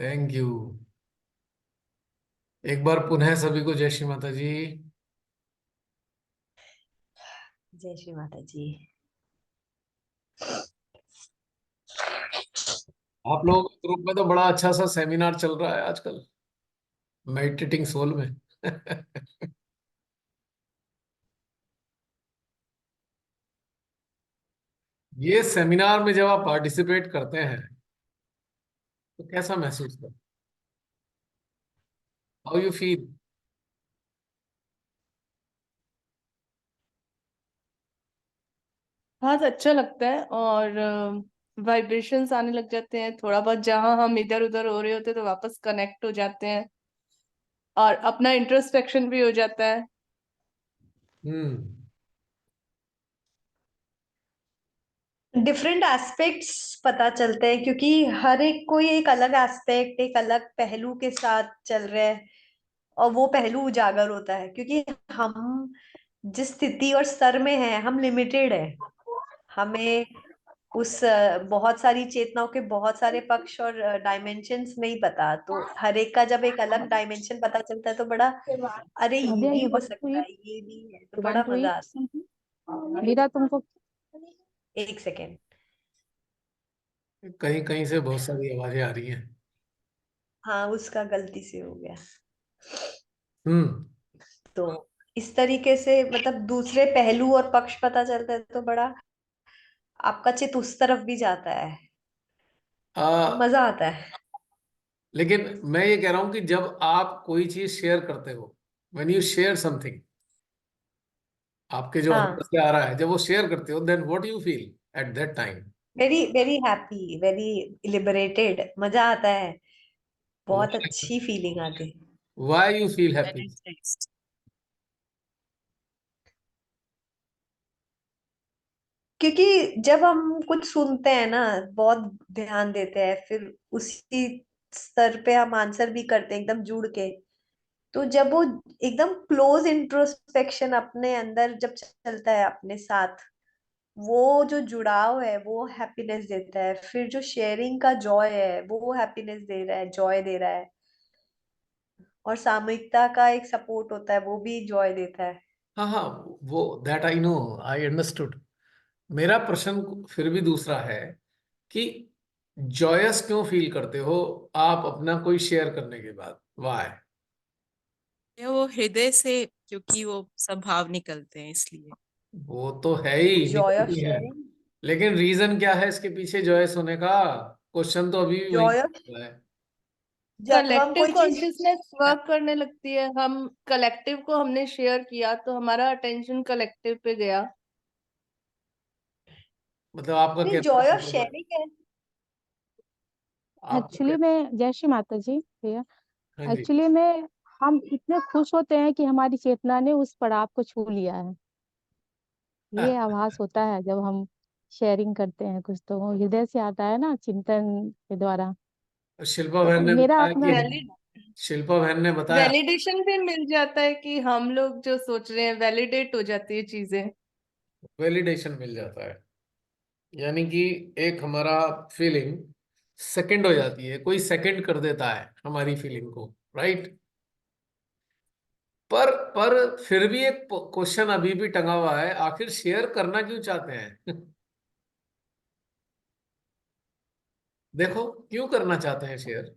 Thank you. एक बार पुनः सभी को जय श्री माता जी। जय श्री माता जी। आप लोगों के ग्रुप में तो बड़ा अच्छा सा सेमिनार चल रहा है आजकल, मेडिटेटिंग सोल में। ये सेमिनार में जब आप पार्टिसिपेट करते हैं तो कैसा महसूस करते? How you feel? बहुत अच्छा लगता है और वाइब्रेशंस आने लग जाते हैं थोड़ा बहुत, जहां हम इधर उधर हो रहे होते हैं तो वापस कनेक्ट हो जाते हैं और अपना इंट्रोस्पेक्शन भी हो जाता है। हम्म। डिफरेंट एस्पेक्ट्स पता चलते हैं क्योंकि हर एक कोई एक अलग एस्पेक्ट, एक अलग पहलू के साथ चल रहा है और वो पहलू उजागर होता है क्योंकि हम जिस स्थिति और स्तर में हैं हम लिमिटेड है। हमें उस बहुत सारी चेतनाओं के बहुत सारे पक्ष और डायमेंशंस नहीं पता, तो हर एक का जब एक अलग डायमेंशन पता चलता है तो बड़ा, अरे ये नव्या, भी यू हो वांट टू सकता ईट? है, ये भी है, तो यू बड़ा वांट टू मजा ईट आता समथिंग? मीरा, तुमको? है। एक सेकेंड। कहीं कहीं से बहुत सारी आवाजें आ रही हैं। हाँ, उसका गलती से हो गया। हम्म। तो इस तरीके से मतलब दूसरे पहलू और पक्ष पता चलता है तो बड़ा आपका चित्त उस तरफ भी जाता है, तो आ, मजा आता है। लेकिन मैं ये कह रहा हूं कि जब आप कोई चीज शेयर करते हो, व्हेन यू शेयर समथिंग, आपके जो अंदर हाँ, से आ रहा है, जब वो शेयर करते हो, then what you feel at that time? Very very happy, very liberated, मजा आता है। बहुत अच्छी फीलिंग आती है। Why you feel happy? क्योंकि जब हम कुछ सुनते हैं ना, बहुत ध्यान देते हैं, फिर उसी स्तर पे हम आंसर भी करते हैं एकदम जुड़ के, तो जब वो एकदम क्लोज इंट्रोस्पेक्शन अपने अंदर जब चलता है अपने साथ, वो जो जुड़ाव है वो हैप्पीनेस देता है। फिर जो शेयरिंग का जॉय है वो हैप्पीनेस दे रहा है, जॉय दे रहा है। और सामूहिकता का एक सपोर्ट होता है, वो भी जॉय देता है। हाँ हाँ, वो that I know, I understood. मेरा प्रश्न फिर भी दूसरा है कि जॉयस क्यों फील करते हो आप अपना कोई शेयर करने के बाद? वाई? ये वो हृदय से, क्योंकि वो सब भाव निकलते हैं इसलिए। वो तो है ही, जॉय ऑफ निकलती है। शेयरिंग। लेकिन रीजन क्या है इसके पीछे जॉयस होने का? क्वेश्चन तो अभी भी वही जॉय ऑफ, है। जब हम कलेक्टिव कोई चीज, कॉन्शियसनेस वर्क करने लगती है। हम कलेक्टिव को हमने शेयर किया तो हमारा अटेंशन कलेक्टिव पे गया। मतलब आपका नहीं, कहने जॉय का ऑफ मतलब है, शेयरिंग है। आपका एक्चुअली क्या? में जय श्री माता जी भैया। हाँ जी। एक्चुअली में हम इतने खुश होते हैं कि हमारी चेतना ने उस पड़ाव को छू लिया है। ये आभास होता है जब हम शेयरिंग करते हैं कुछ, तो वो हृदय से आता है ना, चिंतन के द्वारा। शिल्पा तो बहन ने मेरा बताया अपना कि, शिल्पा बहन ने बताया, वैलिडेशन भी मिल जाता है कि हम लोग जो सोच रहे हैं वैलिडेट हो जाती है चीजें। वैलिडेशन मिल जाता है। यानी कि एक हमारा फीलिंग सेकंड हो जाती है, कोई सेकंड कर देता है हमारी फीलिंग को, राइट? पर फिर भी एक क्वेश्चन अभी भी टंगा हुआ है, आखिर शेयर करना क्यों चाहते हैं? देखो, क्यों करना चाहते हैं शेयर?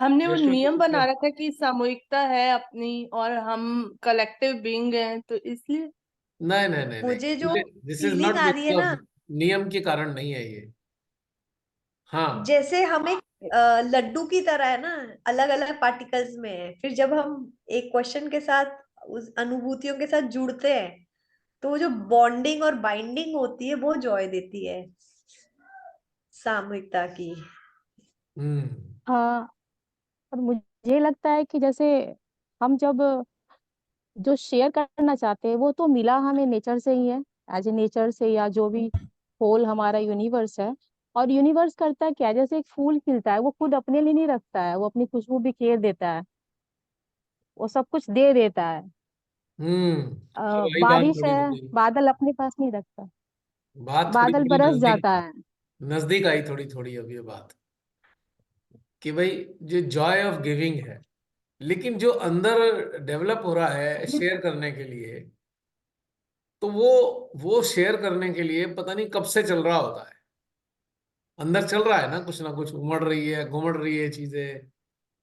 हमने वो शेयर नियम शुड, बना रखा है कि सामूहिकता है अपनी और हम कलेक्टिव बीइंग हैं, तो इसलिए नहीं नहीं नहीं मुझे जो नहीं, दिस इज फीलिंग नॉट आ रही है ना, बिकॉज नियम के कारण नहीं है ये। हाँ। जैसे हम एक लड्डू की तरह है ना, अलग अलग पार्टिकल्स में है, फिर जब हम एक क्वेश्चन के साथ उस अनुभूतियों के साथ जुड़ते हैं तो वो जो बॉन्डिंग और बाइंडिंग होती है वो जॉय देती है सामूहिकता की। हम्म। हाँ, और मुझे लगता है कि जैसे हम जब जो शेयर करना चाहते हैं वो तो मिला हमें नेचर से ही है, एज ए नेचर से, या जो भी होल हमारा यूनिवर्स है। और यूनिवर्स करता है क्या, जैसे एक फूल खिलता है वो खुद अपने लिए नहीं रखता है, वो अपनी खुशबू बिखेर देता है, वो सब कुछ दे देता है। अब वही बात बारिश बड़ी है, हो गई। बादल अपने पास नहीं रखता, बात थोड़ी बादल बड़ी बरस नजदीक, जाता है। नजदीक आई थोड़ी थोड़ी अब ये बात, कि भाई जो जॉय ऑफ गिविंग है, लेकिन जो अंदर डेवलप हो रहा है शेयर करने के लिए, तो वो शेयर करने के लिए पता नहीं कब से चल रहा होता है। अंदर चल रहा है ना कुछ उमड़ रही है, घुमड़ रही है चीजें,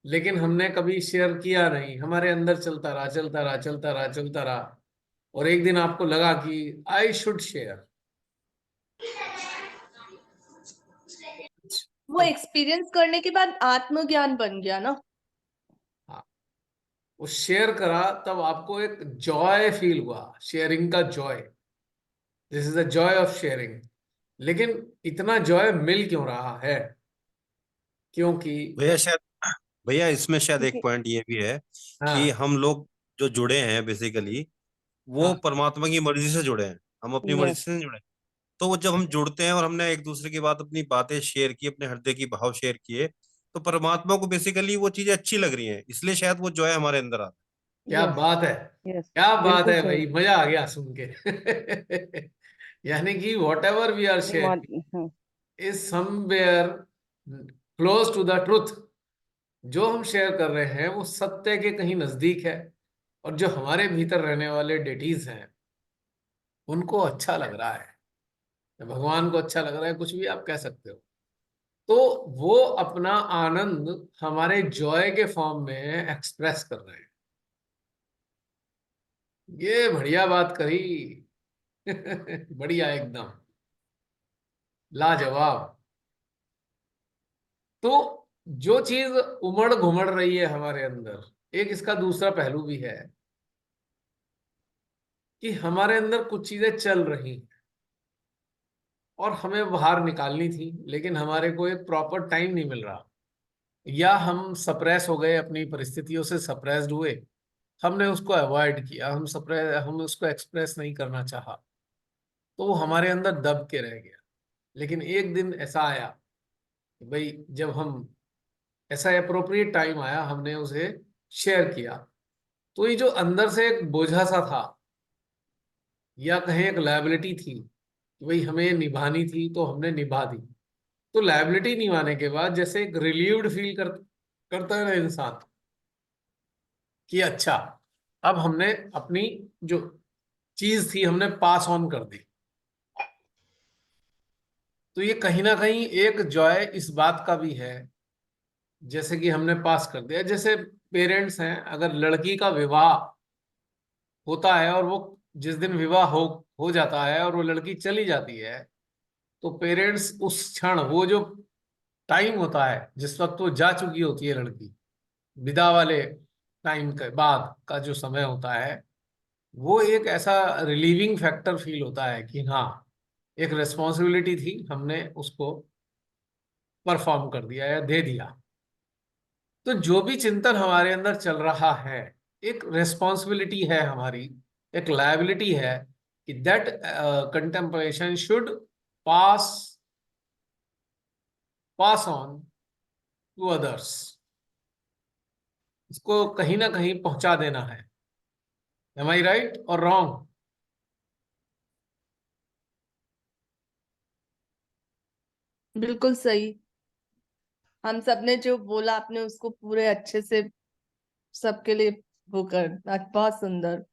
लेकिन हमने कभी शेयर किया नहीं, हमारे अंदर चलता रहा चलता रहा चलता रहा चलता रहा, और एक दिन आपको लगा कि आई शुड शेयर। वो एक्सपीरियंस करने के बाद आत्मज्ञान बन गया ना। हाँ, वो शेयर करा तब आपको एक जॉय फील हुआ, शेयरिंग का Joy. This is the Joy of sharing. लेकिन इतना जॉय मिल क्यों रहा है? क्योंकि भैया शायद भैया इसमें शायद एक क्योंकि पॉइंट ये भी है कि हाँ हम लोग जो जुड़े हैं बेसिकली वो हाँ परमात्मा की मर्जी से जुड़े हैं, हम अपनी मर्जी यस, से नहीं जुड़े। तो वो जब हम जुड़ते हैं और हमने एक दूसरे की बात, अपनी बातें शेयर की, अपने हृदय की भाव शेयर किए, तो परमात्मा को बेसिकली वो चीजें अच्छी लग रही हैं, इसलिए शायद वो जो है हमारे अंदर आता क्या यस, बात है, यस, क्या बात बिल्कुल है सही। भाई, मजा आ गया सुन के। यानी कि whatever we are sharing हाँ, is somewhere close to the truth. जो हम शेयर कर रहे हैं वो सत्य के कहीं नजदीक है, और जो हमारे भीतर रहने वाले डेटीज हैं उनको अच्छा लग रहा है, भगवान को अच्छा लग रहा है, कुछ भी आप कह सकते हो। तो वो अपना आनंद हमारे जॉय के फॉर्म में एक्सप्रेस कर रहे हैं। ये बढ़िया बात कही। बढ़िया, एकदम लाजवाब। तो जो चीज उमड़ घुमड़ रही है हमारे अंदर, एक इसका दूसरा पहलू भी है कि हमारे अंदर कुछ चीजें चल रही हैं और हमें बाहर निकालनी थी, लेकिन हमारे को एक प्रॉपर टाइम नहीं मिल रहा, या हम सप्रेस हो गए, अपनी परिस्थितियों से सप्रेस्ड हुए, हमने उसको अवॉइड किया, हम उसको एक्सप्रेस नहीं करना चाहा, तो वो हमारे अंदर दब के रह गया। लेकिन एक दिन ऐसा आया कि भाई जब हम, ऐसा अप्रोप्रिएट टाइम आया, हमने उसे शेयर किया, तो ये जो अंदर से एक बोझा सा था, या कहें एक लायबिलिटी थी कि भाई हमें निभानी थी, तो हमने निभा दी। तो लायबिलिटी निभाने के बाद जैसे एक रिलीव्ड फील करता है ना इंसान, कि अच्छा, अब हमने अपनी जो चीज थी हमने पास ऑन कर दी। तो ये कहीं ना कहीं एक जॉय इस बात का भी है, जैसे कि हमने पास कर दिया। जैसे पेरेंट्स हैं, अगर लड़की का विवाह होता है और वो जिस दिन विवाह हो जाता है और वो लड़की चली जाती है, तो पेरेंट्स उस क्षण, वो जो टाइम होता है जिस वक्त वो जा चुकी होती है लड़की, विदा वाले टाइम के बाद का जो समय होता है, वो एक ऐसा रिलीविंग फैक्टर फील होता है कि हाँ, एक रिस्पॉन्सिबिलिटी थी, हमने उसको परफॉर्म कर दिया या दे दिया। तो जो भी चिंतन हमारे अंदर चल रहा है, एक रिस्पॉन्सिबिलिटी है हमारी, एक लायबिलिटी है, कि that contemplation should pass pass on to others, इसको कहीं ना कहीं पहुंचा देना है। एम आई राइट और रॉन्ग? बिल्कुल सही। हम सबने जो बोला आपने उसको पूरे अच्छे से सबके लिए वो कर, बहुत सुंदर।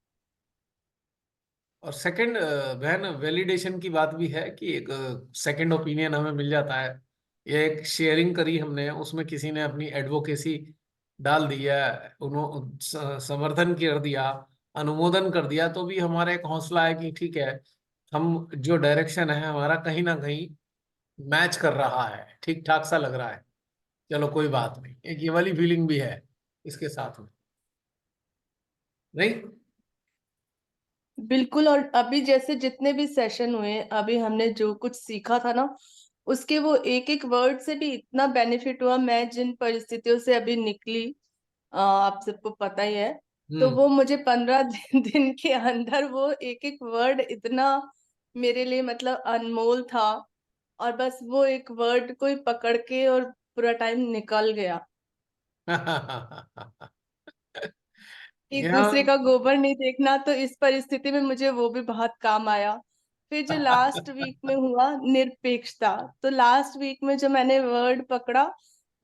और सेकंड बहन, वैलिडेशन की बात भी है कि एक सेकंड ओपिनियन हमें मिल जाता है। ये एक शेयरिंग करी हमने, उसमें किसी ने अपनी एडवोकेसी डाल दिया, उन्होंने समर्थन कर दिया, अनुमोदन कर दिया, तो भी हमारा एक हौसला है कि ठीक है, हम जो डायरेक्शन है हमारा कहीं ना कहीं मैच कर रहा है, ठीक ठाक सा लग रहा है। चलो कोई बात नहीं, एक ये वाली फीलिंग भी है इसके साथ में, नहीं? बिल्कुल। और अभी जैसे जितने भी सेशन हुए, अभी हमने जो कुछ सीखा था ना, उसके वो एक एक वर्ड से भी इतना बेनिफिट हुआ। मैं जिन परिस्थितियों से अभी निकली, आप सबको पता ही है, तो हम्म। वो मुझे 15 दिन के अंदर वो एक एक वर्ड इतना मेरे लिए मतलब अनमोल था। और बस वो एक वर्ड को ही पकड़ के और पूरा टाइम निकल गया। एक दूसरे यहाँ का गोबर नहीं देखना, तो इस परिस्थिति में मुझे वो भी बहुत काम आया। फिर जो लास्ट वीक में हुआ निरपेक्षता, तो लास्ट वीक में जो मैंने वर्ड पकड़ा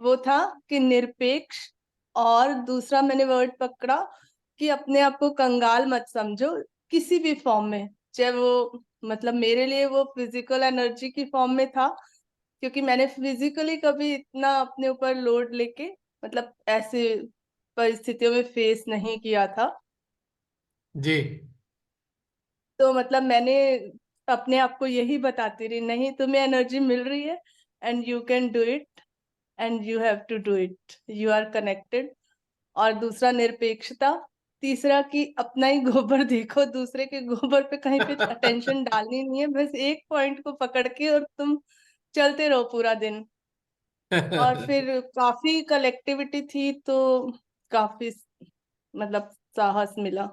वो था कि निरपेक्ष, और दूसरा मैंने वर्ड पकड़ा कि अपने आप को कंगाल मत समझो किसी भी फॉर्म में, चाहे वो मतलब मेरे लिए वो फिजिकल एनर्जी की फॉर्म में था, क्योंकि मैंने फिजिकली कभी इतना अपने ऊपर लोड लेके मतलब ऐसे परिस्थितियों में फेस नहीं किया था। जी। तो मतलब मैंने अपने आप को यही बताती रही, नहीं तुम्हें एनर्जी मिल रही है and you can do it and you have to do it, you are connected. और दूसरा निरपेक्षता, तीसरा कि अपना ही गोबर देखो, दूसरे के गोबर पे कहीं पे अटेंशन डालनी नहीं है, बस एक पॉइंट को पकड़ के और तुम चलते रहो पूरा दिन। और फिर काफी कलेक्टिविटी थी तो काफी मतलब साहस मिला।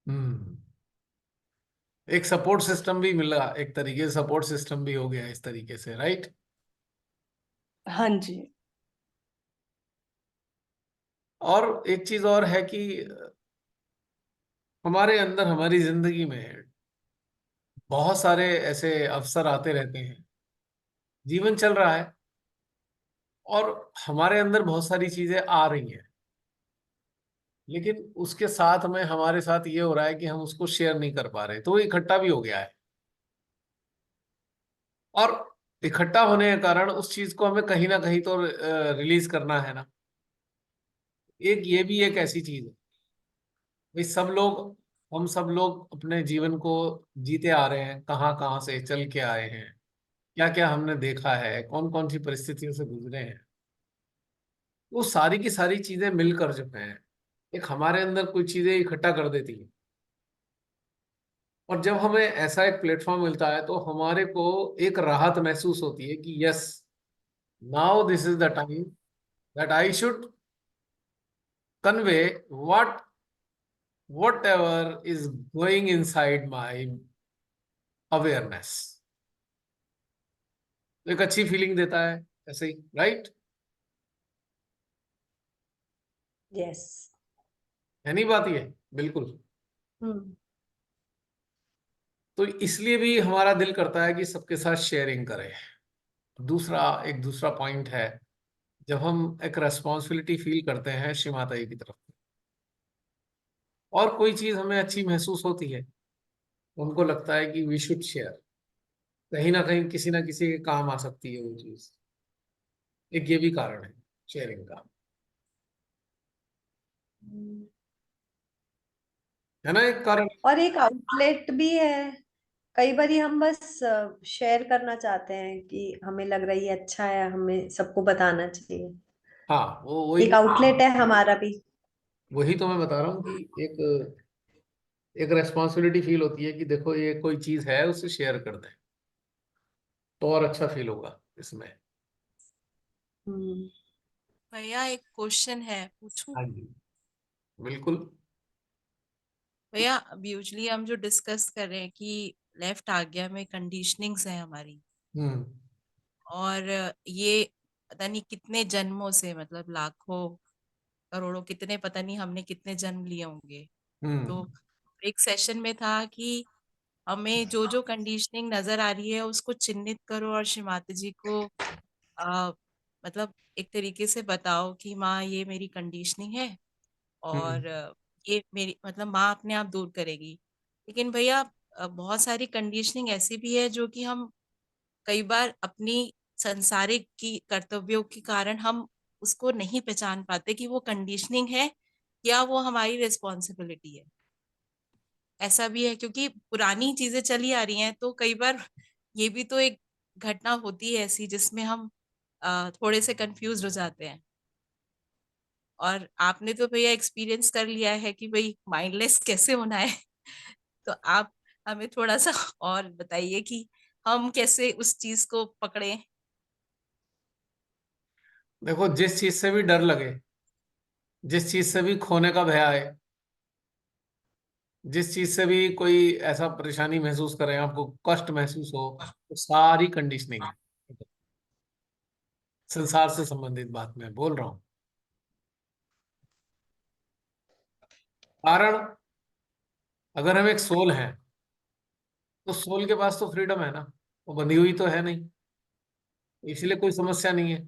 हम्म। एक सपोर्ट सिस्टम भी मिला, एक तरीके से सपोर्ट सिस्टम भी हो गया इस तरीके से, राइट? हाँ जी। और एक चीज और है कि हमारे अंदर, हमारी जिंदगी में बहुत सारे ऐसे अवसर आते रहते हैं, जीवन चल रहा है और हमारे अंदर बहुत सारी चीजें आ रही हैं, लेकिन उसके साथ में हमारे साथ ये हो रहा है कि हम उसको शेयर नहीं कर पा रहे, तो वो इकट्ठा भी हो गया है। और इकट्ठा होने के कारण उस चीज को हमें कहीं ना कहीं तो रिलीज करना है ना। एक ये भी एक ऐसी चीज है भाई, सब लोग, हम सब लोग अपने जीवन को जीते आ रहे हैं, कहाँ कहाँ से चल के आए हैं, क्या क्या हमने देखा है, कौन कौन सी परिस्थितियों से गुजरे हैं, वो सारी की सारी चीजें मिलकर जो है एक हमारे अंदर कोई चीजें इकट्ठा कर देती है। और जब हमें ऐसा एक प्लेटफॉर्म मिलता है तो हमारे को एक राहत महसूस होती है कि yes, now this is the time that I should convey whatever is going inside my awareness। तो एक अच्छी फीलिंग देता है ऐसे ही, राइट? यस। है नहीं बात ये? बिल्कुल। हम्म। तो इसलिए भी हमारा दिल करता है कि सबके साथ शेयरिंग करें। दूसरा, एक दूसरा पॉइंट है, जब हम एक रेस्पॉन्सिबिलिटी फील करते हैं श्री माता जी की तरफ और कोई चीज हमें अच्छी महसूस होती है, उनको लगता है कि वी शुड शेयर, कहीं ना कहीं किसी ना किसी के काम आ सकती है वो चीज। एक ये भी कारण है शेयरिंग का, है ना, एक कारण। और एक आउटलेट भी है। कई बार हम बस शेयर करना चाहते हैं कि हमें लग रहा है ये अच्छा है, हमें सबको बताना चाहिए। हाँ, वो वही एक आउटलेट है हमारा भी। वही तो मैं बता रहा हूँ कि एक एक रेस्पॉन्सिबिलिटी फील होती है कि देखो ये कोई चीज है, उसे शेयर कर दें तो और अच्छा फील होगा इसमें। हम्म। भैया एक क्वेश्चन है, पूछूं? हाँ जी, बिल्कुल। भैया अब यूजली हम जो डिस्कस कर रहे हैं कि लेफ्ट आज्ञा में कंडीशनिंग्स है हमारी, हम्म। और ये पता नहीं कितने जन्मों से, मतलब लाखों करोड़ों, कितने पता नहीं हमने कितने जन्म लिए होंगे। हम्म। तो एक सेशन में था कि हमें जो जो कंडीशनिंग नजर आ रही है उसको चिन्हित करो और श्री माता जी को आ, मतलब एक तरीके से बताओ कि माँ ये मेरी कंडीशनिंग है, हम्म। और ये मेरी मतलब माँ अपने आप दूर करेगी। लेकिन भैया बहुत सारी कंडीशनिंग ऐसी भी है जो कि हम कई बार अपनी संसारिक की कर्तव्यों के कारण हम उसको नहीं पहचान पाते कि वो कंडीशनिंग है या वो हमारी रिस्पॉन्सिबिलिटी है। ऐसा भी है क्योंकि पुरानी चीजें चली आ रही हैं, तो कई बार ये भी तो एक घटना होती है ऐसी जिसमें हम थोड़े से कंफ्यूज हो जाते हैं। और आपने तो भैया एक्सपीरियंस कर लिया है कि भाई माइंडलेस कैसे होना है। तो आप हमें थोड़ा सा और बताइए कि हम कैसे उस चीज को पकड़े। देखो, जिस चीज से भी डर लगे, जिस चीज से भी खोने का भय आए, जिस चीज से भी कोई ऐसा परेशानी महसूस करें, आपको कष्ट महसूस हो, तो सारी कंडीशनिंग है। संसार से संबंधित बात मैं बोल रहा हूँ। कारण, अगर हम एक सोल हैं तो सोल के पास तो फ्रीडम है ना, वो बंधी हुई तो है नहीं, इसलिए कोई समस्या नहीं है।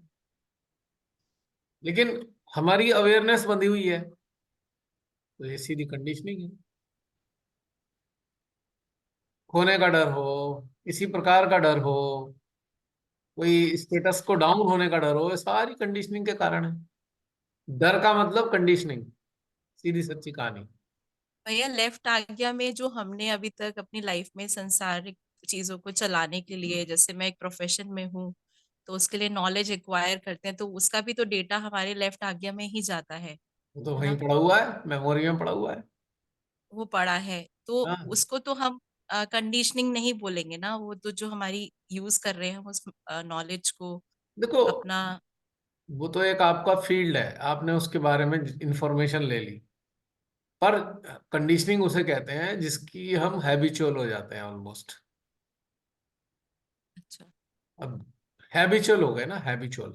लेकिन हमारी अवेयरनेस बंधी हुई है, तो ये सीधी कंडीशनिंग है। खोने का डर हो, किसी प्रकार का डर हो, कोई स्टेटस को डाउन होने का डर हो, ये सारी कंडीशनिंग के कारण है। डर का मतलब कंडीशनिंग, सीधी सच्ची कहानी। भैया लेफ्ट आज्ञा में जो हमने अभी तक अपनी लाइफ में संसारिक चीजों को चलाने के लिए, जैसे मैं एक प्रोफेशन में हूँ तो उसके लिए नॉलेज एक्वायर करते हैं, तो उसका भी तो डेटा हमारे लेफ्ट आज्ञा में ही जाता है वो तो वहीं ना। पड़ा हुआ है, मेमोरी में पड़ा हुआ है। वो पड़ा है तो हाँ, उसको तो हम कंडीशनिंग नहीं बोलेंगे ना, वो तो जो हमारी यूज कर रहे हैं उस नॉलेज को देखो, अपना। वो तो एक आपका फील्ड है, आपने उसके बारे में इंफॉर्मेशन ले ली। पर कंडीशनिंग उसे कहते हैं जिसकी हम हैबिचुअल हो जाते हैं ऑलमोस्ट। अच्छा। अब हैबिचुअल हो गए ना, हैबिचुअल,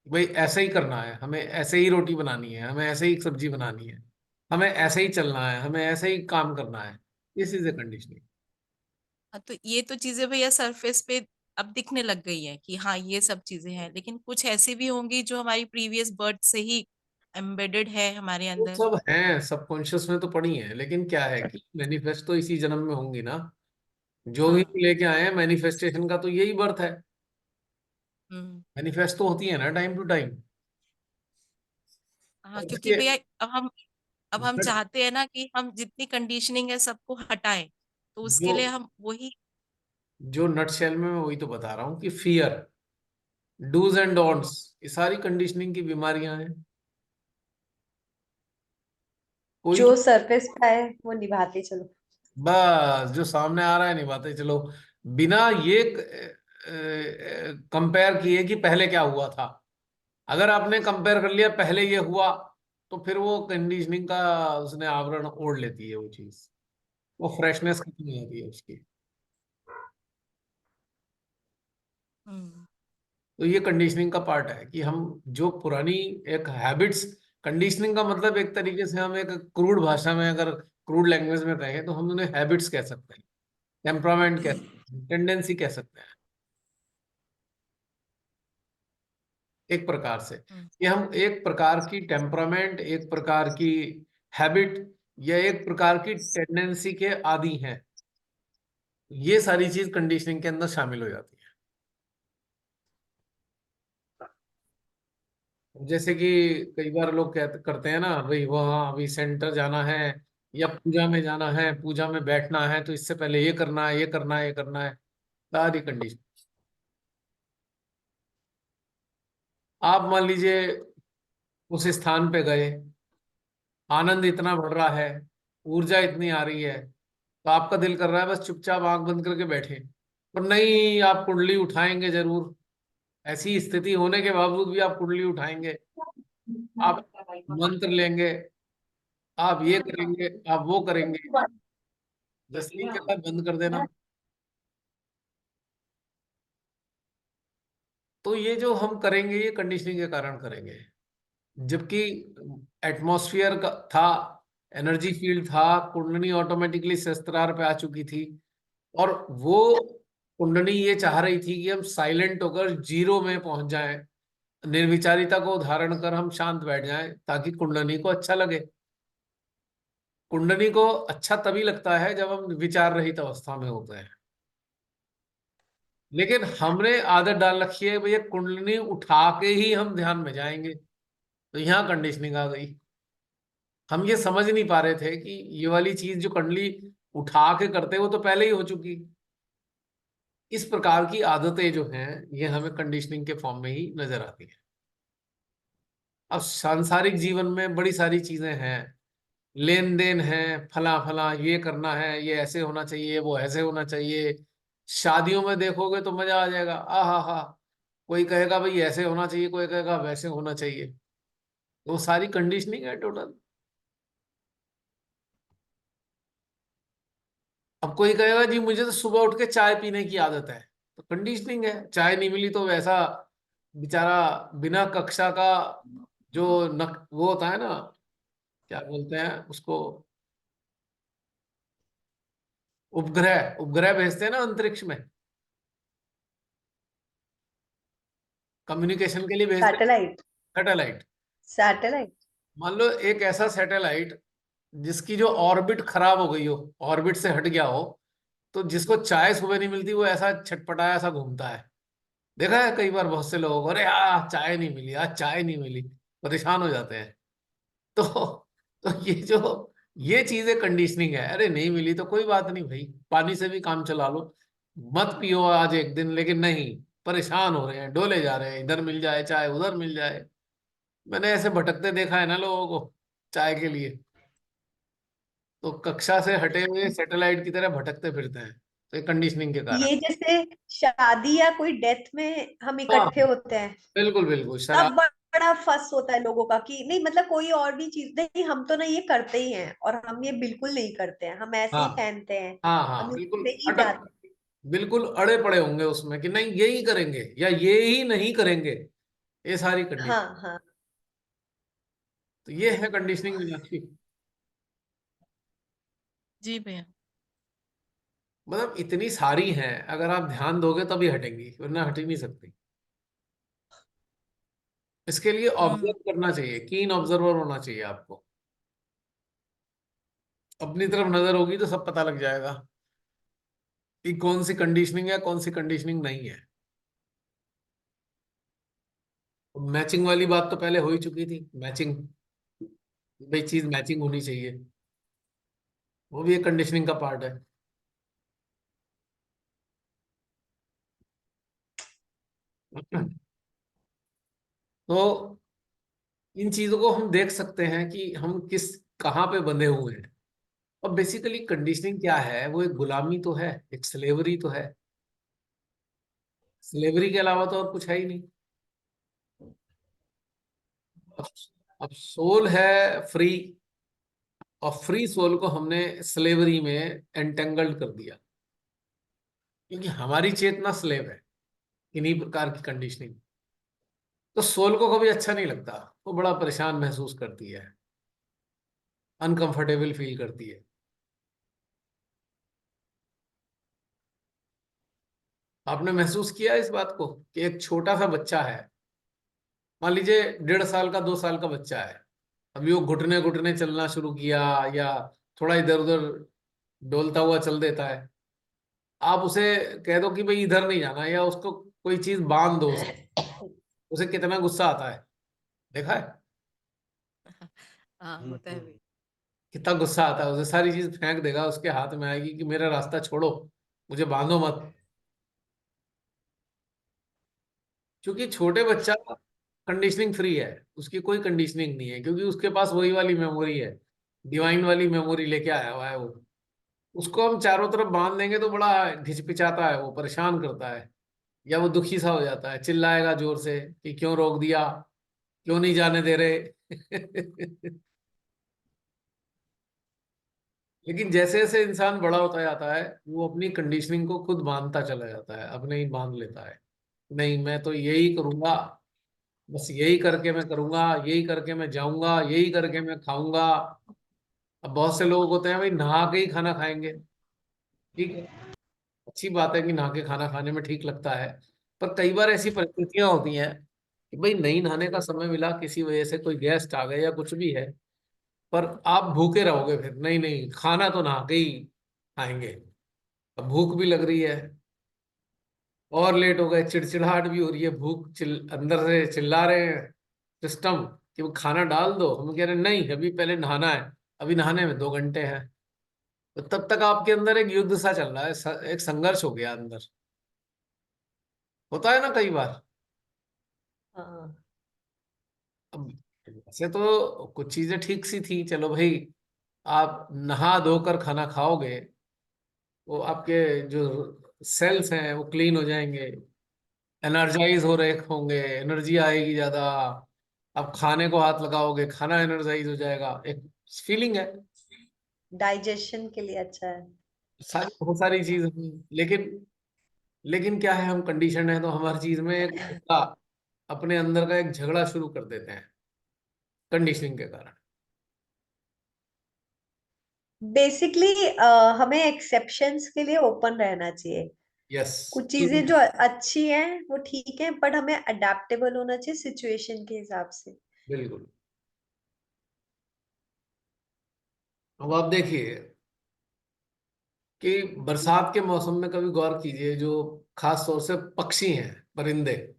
भाई ऐसे ही करना है, हमें ऐसे ही रोटी बनानी है, हमें ऐसे ही सब्जी बनानी है, हमें ऐसे ही चलना है, हमें ऐसे ही काम करना है। This is a conditioning. हाँ, तो ये तो चीजें भैया सरफेस पे अब दिखने लग गई है कि हाँ ये सब चीजें हैं, लेकिन कुछ ऐसी भी होंगी जो हमारी प्रीवियस बर्थ से ही एम्बेडेड है हमारे वो अंदर। सब हैं, सबकॉन्शियस में तो पड़ी है, लेकिन क्या है कि मैनिफेस्ट तो इसी जन्म में होंगी ना। जो भी हाँ। लेके आए हैं मैनिफेस्टेशन का तो यही बर्थ है। हम्म। मैनिफेस्ट तो होती है ना टाइम टू टाइम। हाँ, और क्योंकि देखिए, भैया अब हम चाहते हैं ना कि हम जितनी कंडीशनिंग है सबको हटाएं, तो जो उसके लिए हम वही। जो नटशेल में मैं वही तो बता रहा हूँ कि fear, dos and hmm. Don'ts, ये सारी कंडीशनिंग की बीमारियां हैं। कोई जो सरफेस पे है वो निभाते चलो। बस जो सामने आ रहा है नहीं, बातें चलो, बिना ये कंपेयर किए कि पहले क्या हुआ था। अगर आपने कंपेयर कर लिया पहले ये हुआ, तो फिर वो कंडीशनिंग का उसने आवरण ओढ़ लेती है वो चीज, वो फ्रेशनेस खत्म हो जाती है उसकी। हम्म। तो ये कंडीशनिंग का पार्ट है कि हम जो पुरानी एक हैबिट्स, कंडीशनिंग का मतलब एक तरीके से हम एक क्रूड भाषा में, अगर क्रूड लैंग्वेज में कहें तो हम उन्हें हैबिट्स कह सकते हैं, टेम्परामेंट कह सकते हैं, टेंडेंसी कह सकते हैं, एक प्रकार से। हम्म। कि हम एक प्रकार की टेम्परामेंट, एक प्रकार की हैबिट, या एक प्रकार की टेंडेंसी के आदी हैं। ये सारी चीज कंडीशनिंग के अंदर शामिल हो जाती है। जैसे कि कई बार लोग कहते करते हैं ना, भाई वहाँ अभी सेंटर जाना है, या पूजा में जाना है, पूजा में बैठना है, तो इससे पहले ये करना है, ये करना है, ये करना है। सारी कंडीशन। आप मान लीजिए उस स्थान पे गए, आनंद इतना बढ़ रहा है, ऊर्जा इतनी आ रही है, तो आपका दिल कर रहा है बस चुपचाप आंख बंद करके बैठे। पर नहीं, आप कुंडली उठाएंगे जरूर। ऐसी स्थिति होने के बावजूद भी आप कुंडली उठाएंगे, आप मंत्र लेंगे, आप ये करेंगे, आप वो करेंगे। जैसे नहीं कहता बंद कर देना। तो ये जो हम करेंगे ये कंडीशनिंग के कारण करेंगे। जबकि एटमॉस्फेयर का था, एनर्जी फील्ड था, कुंडली ऑटोमेटिकली शस्त्रार पे आ चुकी थी। और वो कुंडली ये चाह रही थी कि हम साइलेंट होकर जीरो में पहुंच जाएं, निर्विचारिता को धारण कर हम शांत बैठ जाएं, ताकि कुंडली को अच्छा लगे। कुंडली को अच्छा तभी लगता है जब हम विचार रहित अवस्था में होते हैं। लेकिन हमने आदत डाल रखी है भैया कुंडली उठा के ही हम ध्यान में जाएंगे, तो यहाँ कंडीशनिंग आ गई। हम ये समझ नहीं पा रहे थे कि ये वाली चीज जो कुंडली उठा के करते वो तो पहले ही हो चुकी। इस प्रकार की आदतें जो हैं ये हमें कंडीशनिंग के फॉर्म में ही नजर आती हैं। अब सांसारिक जीवन में बड़ी सारी चीजें हैं, लेन देन है, फला फला ये करना है, ये ऐसे होना चाहिए, वो ऐसे होना चाहिए। शादियों में देखोगे तो मजा आ जाएगा, आ हा हा, कोई कहेगा भाई ऐसे होना चाहिए, कोई कहेगा वैसे होना चाहिए। तो वो सारी कंडीशनिंग है टोटल। अब कोई कहेगा जी मुझे तो सुबह उठ के चाय पीने की आदत है, तो कंडीशनिंग है, चाय नहीं मिली तो वैसा बेचारा बिना कक्षा का जो वो होता है ना, क्या बोलते हैं उसको, उपग्रह उपग्रह भेजते हैं ना अंतरिक्ष में, कम्युनिकेशन के लिए भेजते हैं सैटेलाइट। सैटेलाइट। सैटेलाइट। मान लो एक ऐसा सैटेलाइट जिसकी जो ऑर्बिट खराब हो गई हो, ऑर्बिट से हट गया हो, तो जिसको चाय सुबह नहीं मिलती वो ऐसा छटपटाया सा घूमता है। देखा है कई बार बहुत से लोगों को, अरे चाय नहीं मिली, आज चाय नहीं मिली, परेशान हो जाते हैं। तो ये चीजें कंडीशनिंग है। अरे नहीं मिली तो कोई बात नहीं भाई, पानी से भी काम चला लो, मत पियो आज एक दिन, लेकिन नहीं, परेशान हो रहे हैं, डोले जा रहे हैं, इधर मिल जाए चाय उधर मिल जाए। मैंने ऐसे भटकते देखा है ना लोगों को चाय के लिए, तो कक्षा से हटे हुए सैटेलाइट की तरह भटकते फिरते हैं, तो ये कंडीशनिंग के कारण। ये जैसे शादी या कोई डेथ में हम हाँ इकट्ठे होते हैं, बिल्कुल बिल्कुल, तब शराब। बड़ा फस होता है लोगों का कि नहीं, मतलब कोई और भी चीज नहीं, हम तो ना ये करते ही हैं, और हम ये बिल्कुल नहीं करते हैं, हम ऐसे हाँ ही पहनते हैं, हाँ हम हाँ बिल्कुल, इससे ही अटक, जाते हैं। बिल्कुल अड़े पड़े होंगे उसमें कि नहीं यही करेंगे या ये ही नहीं करेंगे, ये सारी कंडीशन। हाँ हाँ। तो ये है कंडीशनिंग मीनाक्षी। जी भैया। मतलब इतनी सारी हैं, अगर आप ध्यान दोगे तभी हटेंगी, वरना हट ही नहीं सकती। इसके लिए हम्म। ऑब्जर्व करना चाहिए, कीन ऑब्जर्वर होना चाहिए आपको। अपनी तरफ नजर होगी तो सब पता लग जाएगा कि कौन सी कंडीशनिंग है कौन सी कंडीशनिंग नहीं है। मैचिंग वाली बात तो पहले हो ही चुकी थी, मैचिंग, भाई चीज मैचिंग होनी चाहिए, वो भी एक कंडीशनिंग का पार्ट है। तो इन चीजों को हम देख सकते हैं कि हम किस कहाँ पे बंधे हुए हैं। और बेसिकली कंडीशनिंग क्या है, वो एक गुलामी तो है, एक स्लेवरी तो है। स्लेवरी के अलावा तो और कुछ है ही नहीं। अब अब सोल है फ्री, और फ्री सोल को हमने स्लेवरी में एंटेंगल्ड कर दिया, क्योंकि हमारी चेतना स्लेव है इन्हीं प्रकार की कंडीशनिंग। तो सोल को कभी अच्छा नहीं लगता, वो बड़ा परेशान महसूस करती है, अनकंफर्टेबल फील करती है। आपने महसूस किया इस बात को कि एक छोटा सा बच्चा है, मान लीजिए 1.5 साल का 2 साल का बच्चा है, अभी वो घुटने घुटने चलना शुरू किया, या थोड़ा इधर उधर डोलता हुआ चल देता है, आप उसे कह दो कि भाई इधर नहीं जाना, या उसको कोई चीज बांध दो उसे कितना गुस्सा आता है, देखा है? हाँ होता है भैया। कितना गुस्सा आता है उसे, सारी चीज फेंक देगा, उसके हाथ में आएगी कि मेरा रास्ता छोड़ो, मुझे बांधो मत। क्योंकि छोटे बच्चा कंडीशनिंग फ्री है, उसकी कोई कंडीशनिंग नहीं है, क्योंकि उसके पास वही वाली मेमोरी है, डिवाइन वाली मेमोरी लेके आया हुआ है वो। उसको हम चारों तरफ बांध देंगे तो बड़ा घिचपिचाता है, वो परेशान करता है, या वो दुखी सा हो जाता है, चिल्लाएगा जोर से कि क्यों रोक दिया, क्यों नहीं जाने दे रहे। लेकिन जैसे जैसे इंसान बड़ा होता जाता है, वो अपनी कंडीशनिंग को खुद बांधता चला जाता है, अपने ही बांध लेता है। नहीं मैं तो यही करूंगा, बस यही करके मैं करूंगा, यही करके मैं जाऊंगा, यही करके मैं खाऊंगा। अब बहुत से लोग होते हैं भाई नहा के ही खाना खाएंगे, ठीक है, अच्छी बात है कि नहा के खाना खाने में ठीक लगता है, पर कई बार ऐसी परिस्थितियां होती हैं कि भाई नहीं नहाने का समय मिला, किसी वजह से कोई गेस्ट आ गए या कुछ भी है, पर आप भूखे रहोगे, फिर नहीं नहीं खाना तो नहा के ही खाएंगे। अब भूख भी लग रही है, और लेट हो गए, चिड़चिड़ाहट भी हो रही है, भूख अंदर से चिल्ला रहे हैं सिस्टम कि वो खाना डाल दो, हम कह रहे हैं नहीं अभी पहले नहाना है, अभी नहाने में 2 घंटे हैं। तो तब तक आपके अंदर एक युद्ध सा चल रहा है, एक संघर्ष हो गया अंदर, होता है ना कई बार। हाँ। अब वैसे तो कुछ चीजें ठीक सी थी, चलो भाई आप नहा धोकर खाना खाओगे, वो आपके जो सेल्स हैं वो क्लीन हो जाएंगे, एनर्जाइज हो रहे होंगे, एनर्जी आएगी ज्यादा, आप खाने को हाथ लगाओगे, खाना एनर्जाइज हो जाएगा, एक फीलिंग है। डाइजेशन के लिए अच्छा है। सारी बहुत सारी चीज हैं। लेकिन लेकिन क्या है, हम कंडीशन है तो हम हर चीज में एक अपने अंदर का एक झगड़ा शुरू कर देते हैं कंडीशनिंग के कारण। बेसिकली हमें एक्सेप्शंस के लिए ओपन रहना चाहिए। यस। कुछ चीजें जो अच्छी हैं वो ठीक है, बट हमें अडेप्टेबल होना चाहिए सिचुएशन के हिसाब से। बिल्कुल। अब आप देखिए कि बरसात के मौसम में कभी गौर कीजिए, जो खास तौर से पक्षी हैं, परिंदे,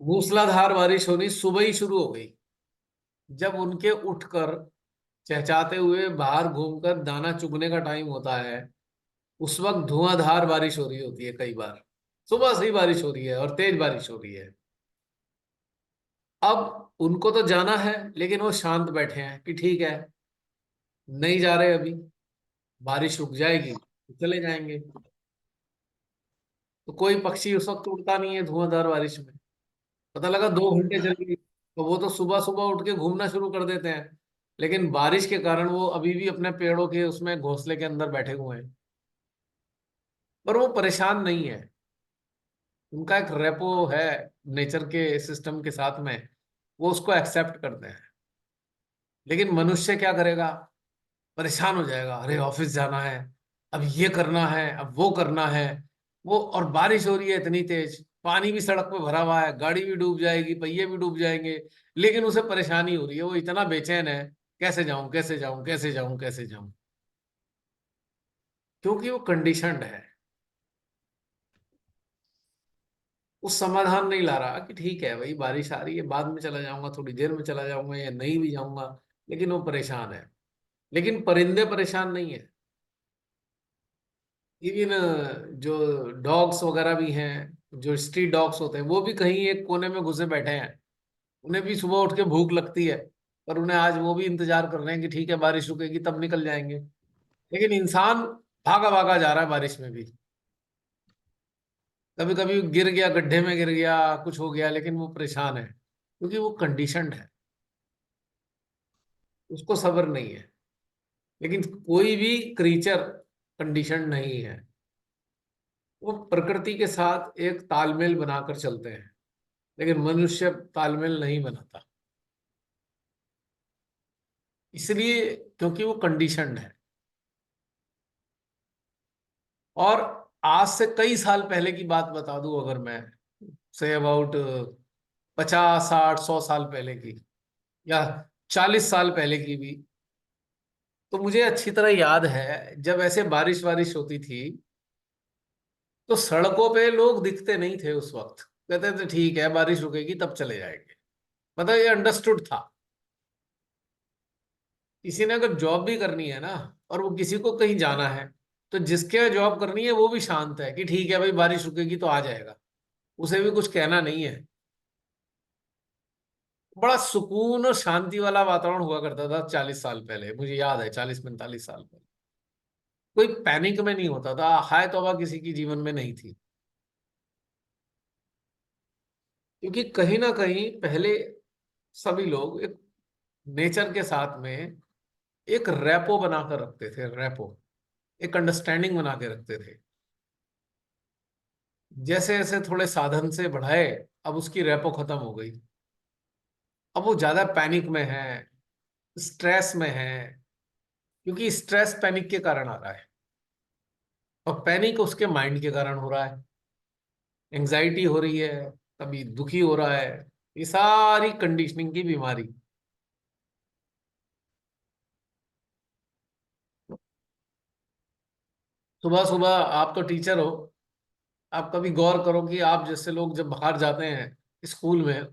मूसलाधार बारिश होनी सुबह ही शुरू हो गई, जब उनके उठकर चहचहाते हुए बाहर घूमकर दाना चुगने का टाइम होता है, उस वक्त धुआंधार बारिश हो रही होती है। कई बार सुबह से ही बारिश हो रही है और तेज बारिश हो रही है। अब उनको तो जाना है, लेकिन वो शांत बैठे हैं कि ठीक है, नहीं जा रहे अभी, बारिश रुक जाएगी तो चले जाएंगे। तो कोई पक्षी उस वक्त उड़ता नहीं है धुआंधार बारिश में। पता लगा 2 घंटे चल गई, तो वो तो सुबह सुबह उठ के घूमना शुरू कर देते हैं, लेकिन बारिश के कारण वो अभी भी अपने पेड़ों के उसमें घोंसले के अंदर बैठे हुए हैं। पर वो परेशान नहीं है, उनका एक रेपो है नेचर के सिस्टम के साथ में, वो उसको एक्सेप्ट करते हैं। लेकिन मनुष्य क्या करेगा? परेशान हो जाएगा, अरे ऑफिस जाना है, अब ये करना है, अब वो करना है, वो, और बारिश हो रही है इतनी तेज, पानी भी सड़क पे भरा हुआ है, गाड़ी भी डूब जाएगी, पहिए भी डूब जाएंगे, लेकिन उसे परेशानी हो रही है, वो इतना बेचैन है, कैसे जाऊं कैसे जाऊं कैसे जाऊं कैसे जाऊं, क्योंकि वो कंडीशनड है। उस समाधान नहीं ला रहा कि ठीक है भाई, बारिश आ रही है, बाद में चला जाऊंगा, थोड़ी देर में चला जाऊंगा, या नहीं भी जाऊंगा, लेकिन वो परेशान है। लेकिन परिंदे परेशान नहीं है। इवन जो डॉग्स वगैरह भी हैं, जो स्ट्रीट डॉग्स होते हैं, वो भी कहीं एक कोने में घुसे बैठे हैं। उन्हें भी सुबह उठ के भूख लगती है, पर उन्हें आज वो भी इंतजार कर रहे हैं कि ठीक है बारिश रुकेगी तब निकल जाएंगे। लेकिन इंसान भागा भागा जा रहा है बारिश में भी। कभी कभी गिर गया, गड्ढे में गिर गया, कुछ हो गया, लेकिन वो परेशान है क्योंकि वो कंडीशनड है, उसको सब्र नहीं है। लेकिन कोई भी क्रीचर कंडीशन नहीं है, वो प्रकृति के साथ एक तालमेल बनाकर चलते हैं, लेकिन मनुष्य तालमेल नहीं बनाता, इसलिए क्योंकि वो कंडीशनड है। और आज से कई साल पहले की बात बता दूं अगर मैं, से अबाउट 50 60 100 साल पहले की, या 40 साल पहले की भी, तो मुझे अच्छी तरह याद है जब ऐसे बारिश वारिश होती थी, तो सड़कों पे लोग दिखते नहीं थे उस वक्त। कहते थे ठीक है बारिश रुकेगी तब चले जाएंगे, मतलब ये अंडरस्टूड था। किसी ने अगर जॉब भी करनी है ना, और वो किसी को कहीं जाना है, तो जिसके यहाँ जॉब करनी है वो भी शांत है कि ठीक है भाई बारिश रुकेगी तो आ जाएगा, उसे भी कुछ कहना नहीं है। बड़ा सुकून और शांति वाला वातावरण हुआ करता था 40 साल पहले, मुझे याद है 40 45 साल पहले। कोई पैनिक में नहीं होता था, हाय तौबा किसी की जीवन में नहीं थी, क्योंकि कहीं ना कहीं पहले सभी लोग एक नेचर के साथ में एक रैपो बनाकर रखते थे, रैपो, एक अंडरस्टैंडिंग बना के रखते थे। जैसे जैसे थोड़े साधन से बढ़ाए, अब उसकी रैपो खत्म हो गई। अब वो ज्यादा पैनिक में है, स्ट्रेस में है, क्योंकि स्ट्रेस पैनिक के कारण आ रहा है, और पैनिक उसके माइंड के कारण हो रहा है। एंजाइटी हो रही है, कभी दुखी हो रहा है, ये सारी कंडीशनिंग की बीमारी। सुबह सुबह, आप तो टीचर हो, आप कभी गौर करो कि आप जैसे लोग जब बाहर जाते हैं स्कूल में,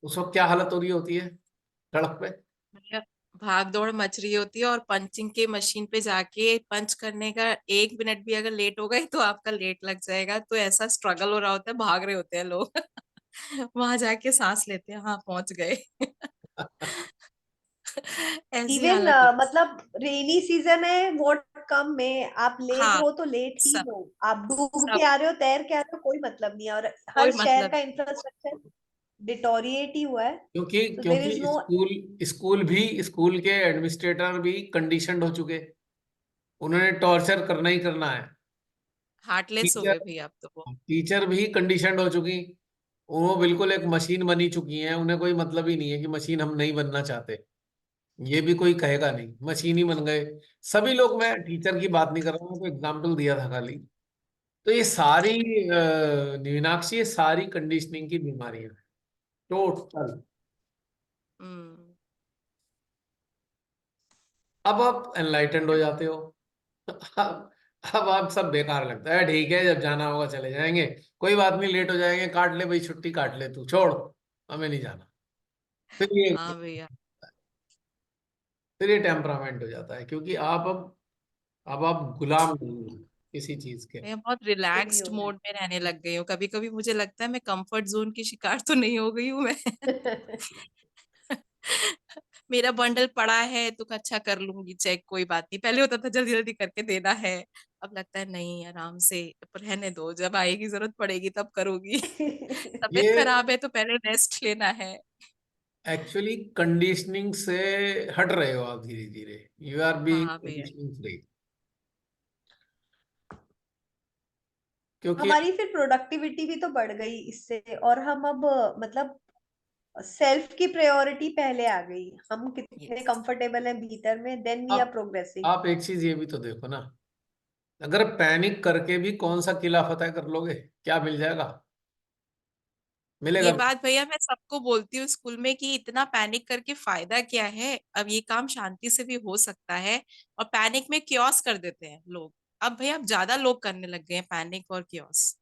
उस वक्त क्या हालत हो रही होती है सड़क पे? भैया, भाग दौड़ मच रही होती है, और पंचिंग के मशीन पे जाके पंच करने का 1 मिनट भी अगर लेट हो गए तो आपका लेट लग जाएगा, तो ऐसा स्ट्रगल हो रहा होता है, भाग रहे होते हैं लोग। वहां जाके सांस लेते हैं, हाँ पहुंच गए। ऐसी इवन हालत होती मतलब रेनी सीजन है, व्हाट कम में आप है। लेट हाँ, हो तो लेट ही सब हो, आप डूब सब के आ रहे हो, तैर के आ रहे हो, कोई मतलब नहीं है। और हर कोई शहर मतलब का नहीं। इंफ्रास्ट्रक्चर डिटोरिएट ही हुआ है, क्योंकि तो देर क्योंकि इज नो। स्कूल के एडमिनिस्ट्रेटर भी कंडीशनड हो चुके, उन्होंने टॉर्चर करना ही करना है। हार्टलेस हो टीचर गए भैया अब तो वो। टीचर भी कंडीशनड हो चुकी, वो बिल्कुल एक मशीन बनी चुकी हैं, उन्हें कोई मतलब ही नहीं है कि मशीन हम नहीं बनना चाहते। ये भी कोई कहेगा नहीं, मशीन ही बन गए सभी लोग। मैं टीचर की बात नहीं कर रहा हूँ, तो एग्जाम्पल दिया था खाली। तो ये सारी मीनाक्षी, ये सारी कंडीशनिंग की बीमारियां हैं टोटल। हम्म। अब आप एनलाइटेंड हो जाते हो। अब आप सब बेकार लगता है, ठीक है जब जाना होगा चले जाएंगे, कोई बात नहीं, लेट हो जाएंगे, काट ले भाई छुट्टी, काट ले तू, छोड़, हमें नहीं जाना। फिर ये हाँ भैया। फिर ये टेम्परामेंट हो जाता है, क्योंकि आप अब आप गुलाम नहीं हो किसी चीज के। मैं बहुत फ्री रिलैक्स्ड हो मोड में रहने लग गई हूँ। कभी कभी मुझे लगता है मैं कंफर्ट जोन की शिकार तो नहीं हो गई हूँ मैं। गए। मेरा बंडल पड़ा है तो अच्छा कर लूंगी चेक, कोई बात नहीं। पहले होता था जल्दी जल्दी करके देना है, अब लगता है नहीं आराम से रहने दो, जब आएगी जरूरत पड़ेगी तब करूंगी। तबीयत ये खराब है तो पहले रेस्ट लेना है। एक्चुअली कंडीशनिंग से हट रहे हो आप धीरे धीरे, यू आर बीइंग हाँ भैया। Conditioning free. क्योंकि हमारी फिर प्रोडक्टिविटी भी तो बढ़ गई इससे, और हम अब मतलब सेल्फ की प्रायोरिटी पहले आ गई। हम कितने यस। कंफर्टेबल हैं भीतर में, देन वी आर आप प्रोग्रेसिंग। आप एक चीज ये भी तो देखो ना, अगर पैनिक करके भी कौन सा किला फतेह कर लोगे, क्या मिल जाएगा? ये मिलेगा? बात भैया मैं सबको बोलती हूँ स्कूल में कि इतना पैनिक करके फायदा क्या है, अब ये काम शांति से भी हो सकता है। और पैनिक में क्योस कर देते हैं लोग। अब भैया अब ज्यादा लोग करने लग गए हैं पैनिक और क्योस।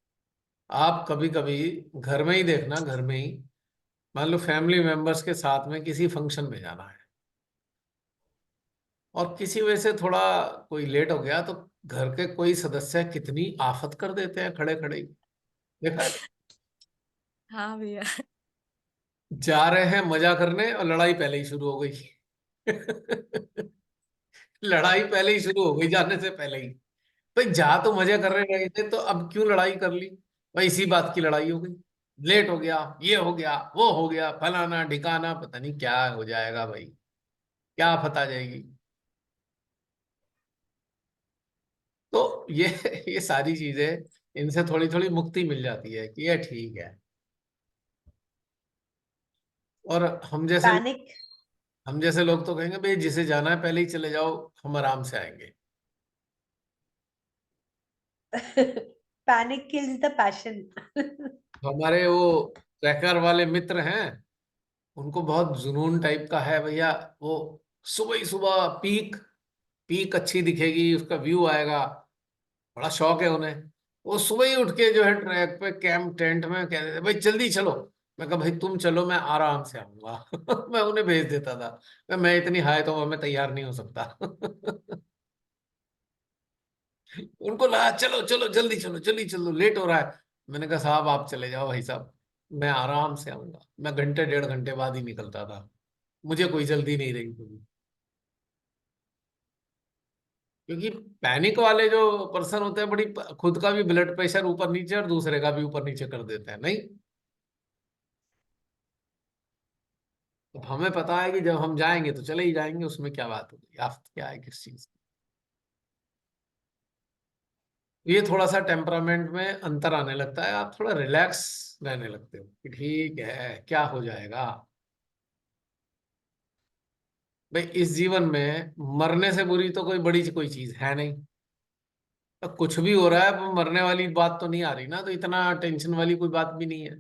आप कभी कभी घर में ही देखना, घर में ही मान लो फैमिली मेंबर्स के साथ में किसी फंक्शन में जाना है, और किसी वजह से थोड़ा कोई लेट हो गया, तो घर के कोई सदस्य कितनी आफत कर देते हैं खड़े खड़े ही। देखा है? हाँ भैया। जा रहे हैं मजा करने और लड़ाई पहले ही शुरू हो गई। लड़ाई पहले ही शुरू हो गई जाने से पहले ही। भाई जा तो मजे करने गए थे, तो अब क्यों लड़ाई कर ली? भाई इसी बात की लड़ाई हो गई, लेट हो गया, ये हो गया, वो हो गया, फलाना ढिकाना, पता नहीं क्या हो जाएगा भाई, क्या फता जाएगी। तो ये सारी चीजें, इनसे थोड़ी थोड़ी मुक्ति मिल जाती है कि ये ठीक है। और पैनिक। हम जैसे लोग तो कहेंगे भाई जिसे जाना है पहले ही चले जाओ, हम आराम से आएंगे। Panic kills the passion. हमारे वो ट्रैकर वाले मित्र हैं, उनको बहुत जुनून टाइप का है भैया। वो सुबह ही सुबह पीक पीक अच्छी दिखेगी, उसका व्यू आएगा, बड़ा शौक है उन्हें। वो सुबह ही उठ के जो है ट्रैक पे कैंप टेंट में कह देते भाई जल्दी चलो। मैं कहा भाई तुम चलो, मैं आराम से आऊंगा। मैं उन्हें भेज देता था, मैं इतनी हाई तो मैं तैयार नहीं हो सकता। उनको लगा चलो चलो जल्दी चलो, जल्दी चलो, लेट हो रहा है। मैंने कहा साहब आप चले जाओ भाई साहब, मैं आराम से आऊंगा। मैं घंटे डेढ़ घंटे बाद ही निकलता था, मुझे कोई जल्दी नहीं रही थी। क्योंकि पैनिक वाले जो पर्सन होते हैं, बड़ी खुद का भी ब्लड प्रेशर ऊपर नीचे और दूसरे का भी ऊपर नीचे कर देते हैं, नहीं? तो हमें पता है कि जब हम जाएंगे तो चले ही जाएंगे, उसमें क्या बात होगी, आफत क्या है किस चीज की। ये थोड़ा सा टेम्परामेंट में अंतर आने लगता है, आप थोड़ा रिलैक्स रहने लगते हो कि ठीक है क्या हो जाएगा। भाई इस जीवन में मरने से बुरी तो कोई बड़ी कोई चीज है नहीं। तो कुछ भी हो रहा है, पर मरने वाली बात तो नहीं आ रही ना, तो इतना टेंशन वाली कोई बात भी नहीं है।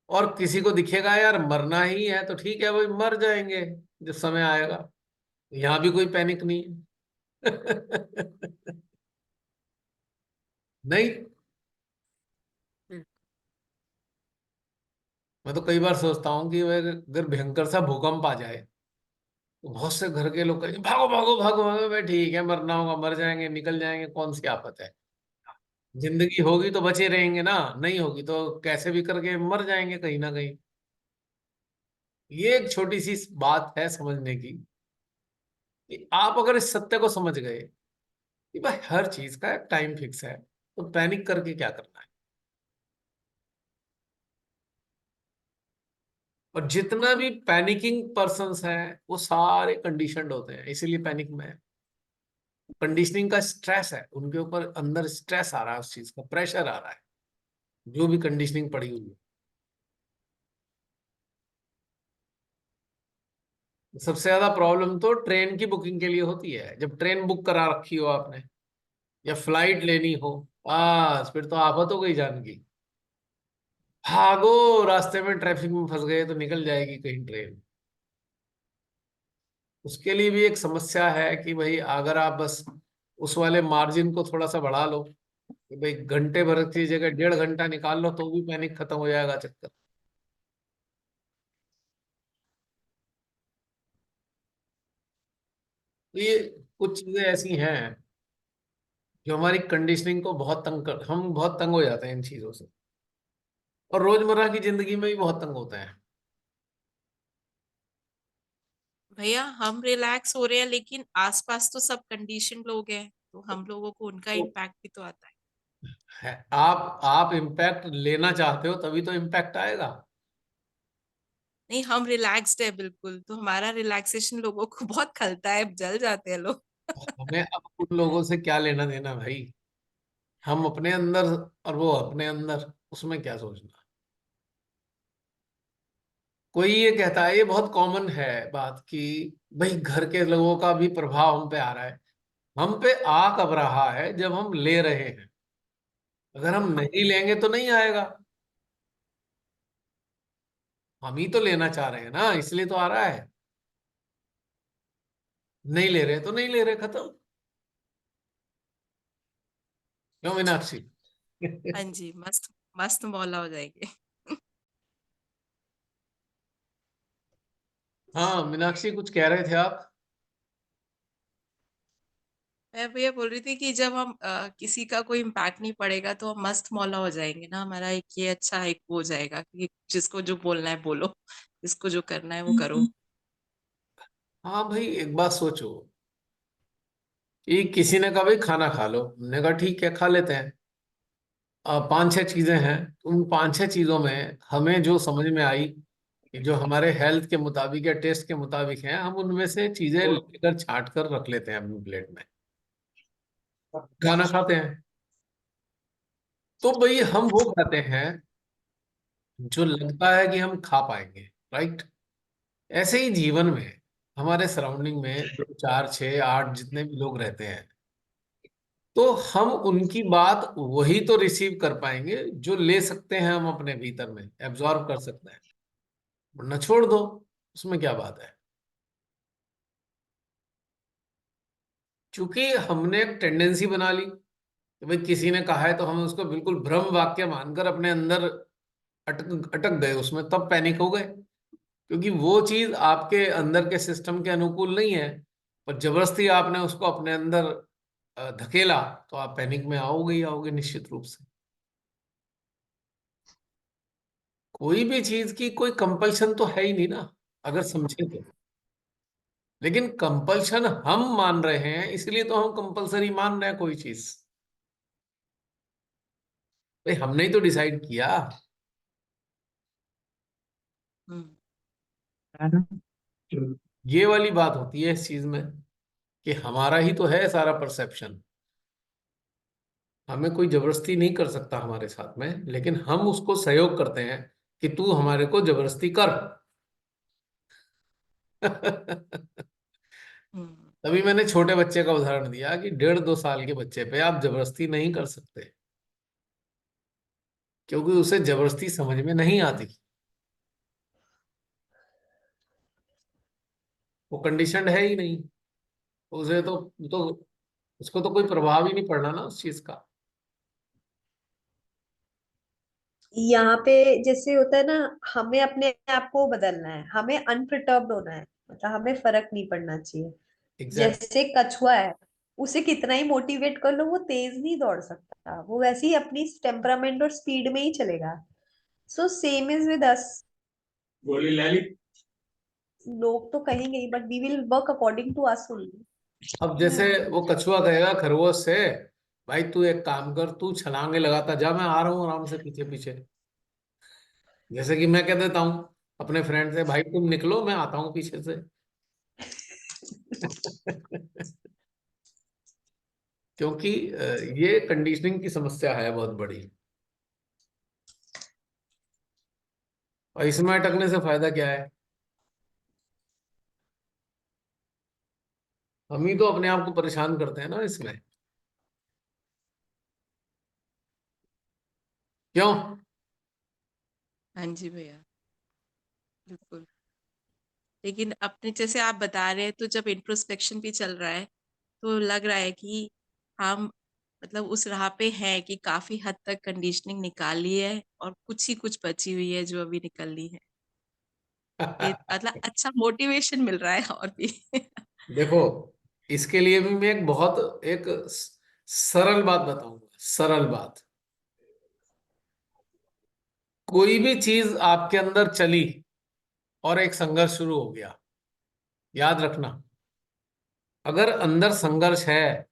और किसी को दिखेगा यार मरना ही है तो ठीक है भाई, मर जाएंगे जब समय आएगा, यहाँ भी कोई पैनिक नहीं है। नहीं, मैं तो कई बार सोचता हूँ कि अगर भयंकर सा भूकंप आ जाए, तो बहुत से घर के लोग कहेंगे भागो भागो भागो भागो, भाई ठीक है मरना होगा मर जाएंगे, निकल जाएंगे, कौन सी आफत है। जिंदगी होगी तो बचे रहेंगे ना, नहीं होगी तो कैसे भी करके मर जाएंगे कहीं ना कहीं। ये एक छोटी सी बात है समझने की, कि आप अगर इस सत्य को समझ गए कि भाई हर चीज का एक टाइम फिक्स है, तो पैनिक करके क्या करना है। और जितना भी पैनिकिंग पर्सन्स हैं वो सारे कंडीशनड होते हैं, इसीलिए पैनिक में है। कंडीशनिंग का स्ट्रेस है उनके ऊपर, अंदर स्ट्रेस आ रहा है, उस चीज का प्रेशर आ रहा है, जो भी कंडीशनिंग पड़ी हुई है। सबसे ज्यादा प्रॉब्लम तो ट्रेन की बुकिंग के लिए होती है, जब ट्रेन बुक करा रखी हो आपने या फ्लाइट लेनी हो, बस फिर तो आफत हो गई जान की। भागो, रास्ते में ट्रैफिक में फंस गए तो निकल जाएगी कहीं ट्रेन। उसके लिए भी एक समस्या है कि भाई अगर आप बस उस वाले मार्जिन को थोड़ा सा बढ़ा लो कि भाई घंटे भर की जगह 1.5 घंटा निकाल लो, तो भी पैनिक खत्म हो जाएगा चक्कर। तो ये कुछ चीजें ऐसी हैं जो हमारी कंडीशनिंग को बहुत तंग कर, हम बहुत तंग हो जाते हैं इन चीजों से, और रोजमर्रा की जिंदगी में भी बहुत तंग होते हैं। भैया हम रिलैक्स हो रहे हैं, लेकिन आसपास तो सब कंडीशन लोग हैं, तो हम लोगों को उनका तो इम्पैक्ट भी तो आता है। आप इम्पैक्ट लेना चाहते हो तभी तो इम्पैक्ट आएगा। नहीं, हम रिलैक्स्ड है बिल्कुल, तो हमारा रिलैक्सेशन लोगों को बहुत खलता है, जल जाते हैं लोग। हमें अब उन लोगों से क्या लेना देना भाई, हम अपने अंदर और वो अपने अंदर, उसमें क्या सोचना। कोई ये कहता है, ये बहुत कॉमन है बात कि भाई घर के लोगों का भी प्रभाव हम पे आ रहा है। हम पे आ कब रहा है, जब हम ले रहे हैं। अगर हम नहीं लेंगे तो नहीं आएगा। हम ही तो लेना चाह रहे हैं ना, इसलिए तो आ रहा है। नहीं ले रहे तो नहीं ले रहे, खत्म। क्यों मीनाक्षी? हाँ जी, मस्त मस्त मौला हो जाएंगे। हाँ मीनाक्षी, कुछ कह रहे थे आप? मैं भैया बोल रही थी कि जब हम किसी का कोई इम्पैक्ट नहीं पड़ेगा तो हम मस्त मौला हो जाएंगे ना, हमारा एक ये अच्छा एक वो हो जाएगा कि जिसको जो बोलना है बोलो, जिसको जो करना है वो करो। हाँ भाई, एक बात सोचो कि किसी ने कहा भाई खाना खा लो, हमने कहा ठीक है खा लेते हैं। 5-6 चीजें हैं, उन 5-6 चीजों में हमें जो समझ में आई कि जो हमारे हेल्थ के मुताबिक या टेस्ट के मुताबिक हैं, हम उनमें से चीजें लेकर छांट कर रख लेते हैं अपनी प्लेट में, खाना खाते हैं। तो भाई हम वो खाते हैं जो लगता है कि हम खा पाएंगे, राइट? ऐसे ही जीवन में हमारे सराउंडिंग में 2 4 6 8 जितने भी लोग रहते हैं, तो हम उनकी बात वही तो रिसीव कर पाएंगे जो ले सकते हैं, हम अपने भीतर में एब्जॉर्ब कर सकते हैं। वरना छोड़ दो, उसमें क्या बात है। क्योंकि हमने एक टेंडेंसी बना ली कि भाई किसी ने कहा है तो हम उसको बिल्कुल भ्रम वाक्य मानकर अपने अंदर अटक अटक गए उसमें, तब पैनिक हो गए। क्योंकि वो चीज आपके अंदर के सिस्टम के अनुकूल नहीं है, पर जबरदस्ती आपने उसको अपने अंदर धकेला, तो आप पैनिक में आओगे ही आओगे निश्चित रूप से। कोई भी चीज की कोई कंपल्शन तो है ही नहीं ना, अगर समझे तो। लेकिन कंपल्शन हम मान रहे हैं, इसलिए तो हम कंपलसरी मान रहे हैं कोई चीज। भाई हमने ही तो डिसाइड किया, हम्म। है ना? ये वाली बात होती है इस चीज में कि हमारा ही तो है सारा परसेप्शन। हमें कोई जबरदस्ती नहीं कर सकता हमारे साथ में, लेकिन हम उसको सहयोग करते हैं कि तू हमारे को जबरदस्ती कर। हम्म। तभी मैंने छोटे बच्चे का उदाहरण दिया कि 1.5 2 साल के बच्चे पे आप जबरदस्ती नहीं कर सकते, क्योंकि उसे जबरदस्ती समझ में नहीं आती। वो कंडीशनड है ही नहीं। उसे तो उसको तो कोई प्रभाव ही नहीं पड़ना ना उस चीज का। यहाँ पे जैसे होता है ना, हमें अपने आप को बदलना है, हमें अनप्रटर्ब्ड होना है, मतलब हमें फर्क नहीं पड़ना चाहिए। एग्जैक्ट। जैसे कछुआ है, उसे कितना ही मोटिवेट कर लो वो तेज नहीं दौड़ सकता, वो वैसे ही अपनी टेम्परामेंट और स्पीड में ही चलेगा। So same is with us. गोली ले ली। लोग तो कहेंगे ही, but we will work according to us only. अब जैसे वो कछुआ कहेगा खरगोश से, भाई तू एक काम कर, तू छलांगे लगाता जा, मैं आ रहा हूँ आराम से पीछे पीछे। जैसे कि मैं कह देता हूँ अपने फ्रेंड से, भाई तुम निकलो मैं आता हूँ पीछे से। क्योंकि ये कंडीशनिंग की समस्या है बहुत बड़ी, और इसमें अटकने से फायदा क्या है? हम ही तो अपने आप को परेशान करते हैं ना इसमें। क्यों? हाँ जी भैया, बिल्कुल। लेकिन अपने जैसे आप बता रहे हैं, तो जब इंट्रोस्पेक्शन भी चल रहा है, तो लग रहा है कि हम मतलब उस राह पे हैं कि काफी हद तक कंडीशनिंग निकाल ली है और कुछ ही कुछ बची हुई है जो अभी निकलनी है। ये मतलब अच्छा मोटिवेशन मिल रहा है और भी। देखो, इसके लिए भी मैं एक बहुत एक सरल बात बताऊंगा, सरल बात। कोई भी चीज आपके अंदर चली और एक संघर्ष शुरू हो गया, याद रखना, अगर अंदर संघर्ष है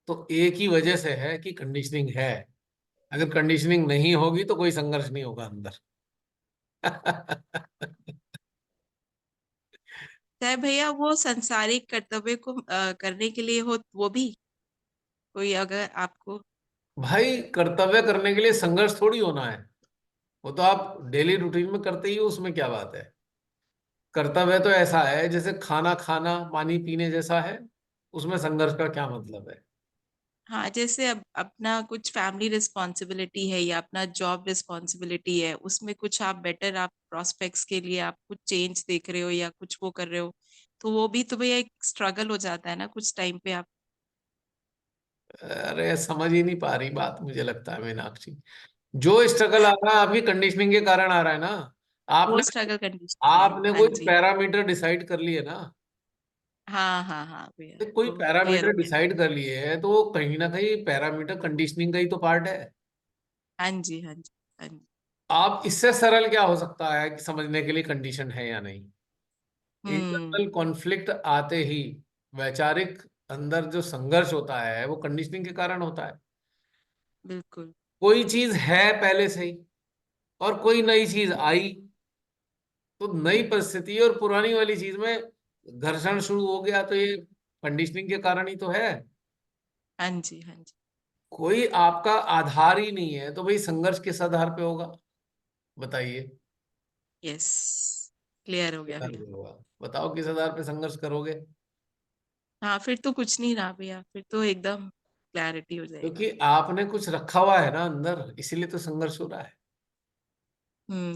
तो एक ही वजह से है कि कंडीशनिंग है। अगर कंडीशनिंग नहीं होगी तो कोई संघर्ष नहीं होगा अंदर। चाहे भैया वो संसारिक कर्तव्य को करने के लिए हो, वो भी कोई अगर आपको। भाई, कर्तव्य करने के लिए संघर्ष थोड़ी होना है। वो तो आप डेली रूटीन में करते ही हो, उसमें क्या बात है। कर्तव्य तो ऐसा है जैसे खाना खाना, पानी पीने जैसा है। उसमें संघर्ष का क्या मतलब है? हाँ, जैसे अब अपना कुछ फैमिली रिस्पॉन्सिबिलिटी है या अपना जॉब रिस्पॉन्सिबिलिटी है, उसमें कुछ आप बेटर, आप प्रोस्पेक्ट्स के लिए आप कुछ चेंज देख रहे हो या कुछ वो कर रहे हो, तो वो भी तो भैया एक स्ट्रगल हो जाता है ना कुछ टाइम पे आप। अरे, समझ ही नहीं पा रही बात, मुझे लगता है मीनाक्षी। जो स्ट्रगल आ रहा है अभी कंडीशनिंग के कारण आ रहा है ना। वो आपने स्ट्रगल कंडीशन है, आपने हाँ कोई जी। पैरामीटर डिसाइड कर लिए ना। हाँ हाँ हाँ भैया, तो कोई तो क्लियर पैरामीटर हो गया। डिसाइड कर लिए है तो वो कहीं ना कहीं पैरामीटर कंडीशनिंग का ही तो पार्ट है। हाँ जी, हाँ जी, हाँ जी। आप इससे सरल क्या हो सकता है कि समझने के लिए कंडीशन है या नहीं। हम्म। इंटरनल कॉन्फ्लिक्ट आते ही, वैचारिक अंदर जो संघर्ष होता है वो कंडीशनिंग के कारण होता है। बिल्कुल। कोई चीज है पहले से ही और कोई नई चीज आई, तो नई परिस्थिति और पुरानी वाली चीज में घर्षण शुरू हो गया, तो ये कंडीशनिंग के कारण ही तो है। हाँ जी, हाँ जी। कोई आपका आधार ही नहीं है तो भाई संघर्ष किस आधार पे होगा, बताइए। यस, क्लियर हो किस गया आधार भैया। पे होगा? बताओ किस आधार पे संघर्ष करोगे। हाँ, फिर तो कुछ नहीं रहा भैया, फिर तो एकदम क्लैरिटी हो जाएगा। क्योंकि आपने कुछ रखा हुआ है ना अंदर, इसीलिए तो संघर्ष हो रहा है।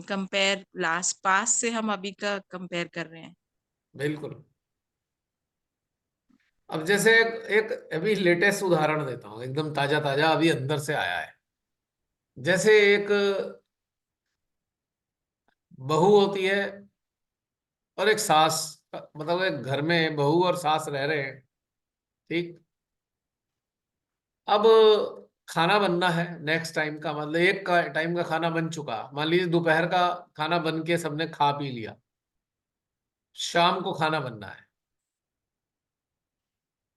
कंपेयर लास्ट पास से हम अभी का कंपेयर कर रहे हैं। बिल्कुल। अब जैसे एक अभी लेटेस्ट उदाहरण देता हूँ, एकदम ताजा ताजा अभी अंदर से आया है। जैसे एक बहू होती है और एक सास, मतलब एक घर में बहू और सास रह रहे हैं, ठीक। अब खाना बनना है नेक्स्ट टाइम का, मतलब एक का टाइम का खाना बन चुका, मान लीजिए दोपहर का खाना बन के सबने खा पी लिया। शाम को खाना बनना है।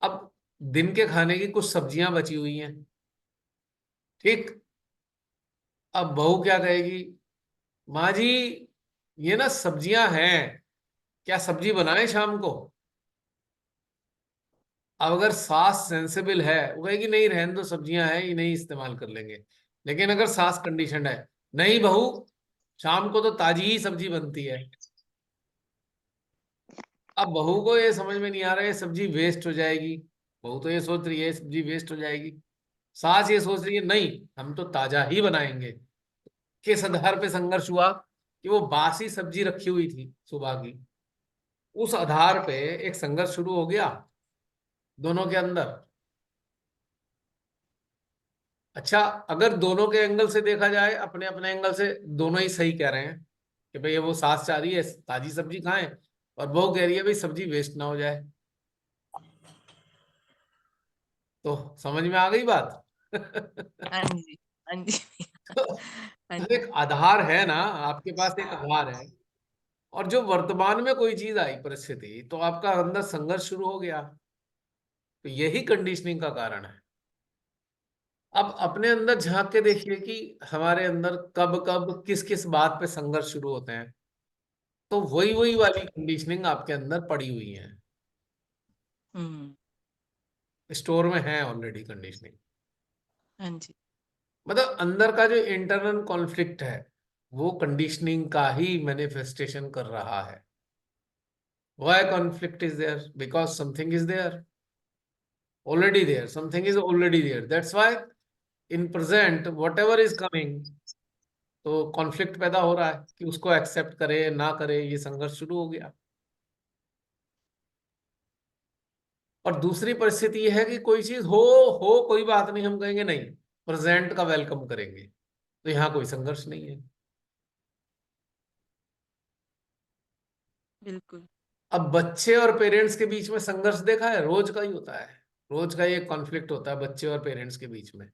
अब दिन के खाने की कुछ सब्जियां बची हुई हैं, ठीक। अब बहू क्या कहेगी, माँ जी, ये ना सब्जियां हैं, क्या सब्जी बनाए शाम को। अब अगर सास सेंसिबल है, वो कहेगी नहीं, रहने दो, सब्जियां हैं, ये नहीं इस्तेमाल कर लेंगे। लेकिन अगर सास कंडीशन है, नहीं बहू, शाम को तो ताजी ही सब्जी बनती है। अब बहू को ये समझ में नहीं आ रहा है सब्जी वेस्ट हो जाएगी। बहू तो ये सोच रही है सब्जी वेस्ट हो जाएगी। सास ये सोच रही है नहीं, हम तो ताजा ही बनाएंगे। किस आधार पे संघर्ष हुआ कि वो बासी सब्जी रखी हुई थी सुबह की, उस आधार पे एक संघर्ष शुरू हो गया दोनों के अंदर। अच्छा, अगर दोनों के एंगल से देखा जाए, अपने अपने एंगल से दोनों ही सही कह रहे हैं कि भाई ये वो सास चाह रही है ताजी सब्जी खाएं, और बहू कह रही है भाई सब्जी वेस्ट ना हो जाए। तो समझ में आ गई बात। हाँ जी, हाँ जी भैया, तो हाँ तो जी। एक आधार है ना, आपके पास एक आधार है। और जो वर्तमान में कोई चीज आई परिस्थिति, तो आपका अंदर संघर्ष शुरू हो गया। तो यही कंडीशनिंग का कारण है। अब अपने अंदर झांक के देखिए कि हमारे अंदर कब कब किस किस बात पे संघर्ष शुरू होते हैं। तो वही वही वाली कंडीशनिंग आपके अंदर पड़ी हुई है, हम्म। स्टोर में है ऑलरेडी कंडीशनिंग। हाँ जी। मतलब अंदर का जो इंटरनल कॉन्फ्लिक्ट है वो कंडीशनिंग का ही मैनिफेस्टेशन कर रहा है। Why conflict is there? Because something is there, already there. Something is already there. That's why in present whatever is coming, तो कॉन्फ्लिक्ट पैदा हो रहा है कि उसको एक्सेप्ट करे ना करे, ये संघर्ष शुरू हो गया। और दूसरी परिस्थिति ये है कि कोई चीज हो कोई बात नहीं, हम कहेंगे नहीं, प्रेजेंट का वेलकम करेंगे, तो यहाँ कोई संघर्ष नहीं है। बिल्कुल। अब बच्चे और पेरेंट्स के बीच में संघर्ष देखा है, रोज का ही होता है, रोज का ये कॉन्फ्लिक्ट होता है बच्चे और पेरेंट्स के बीच में।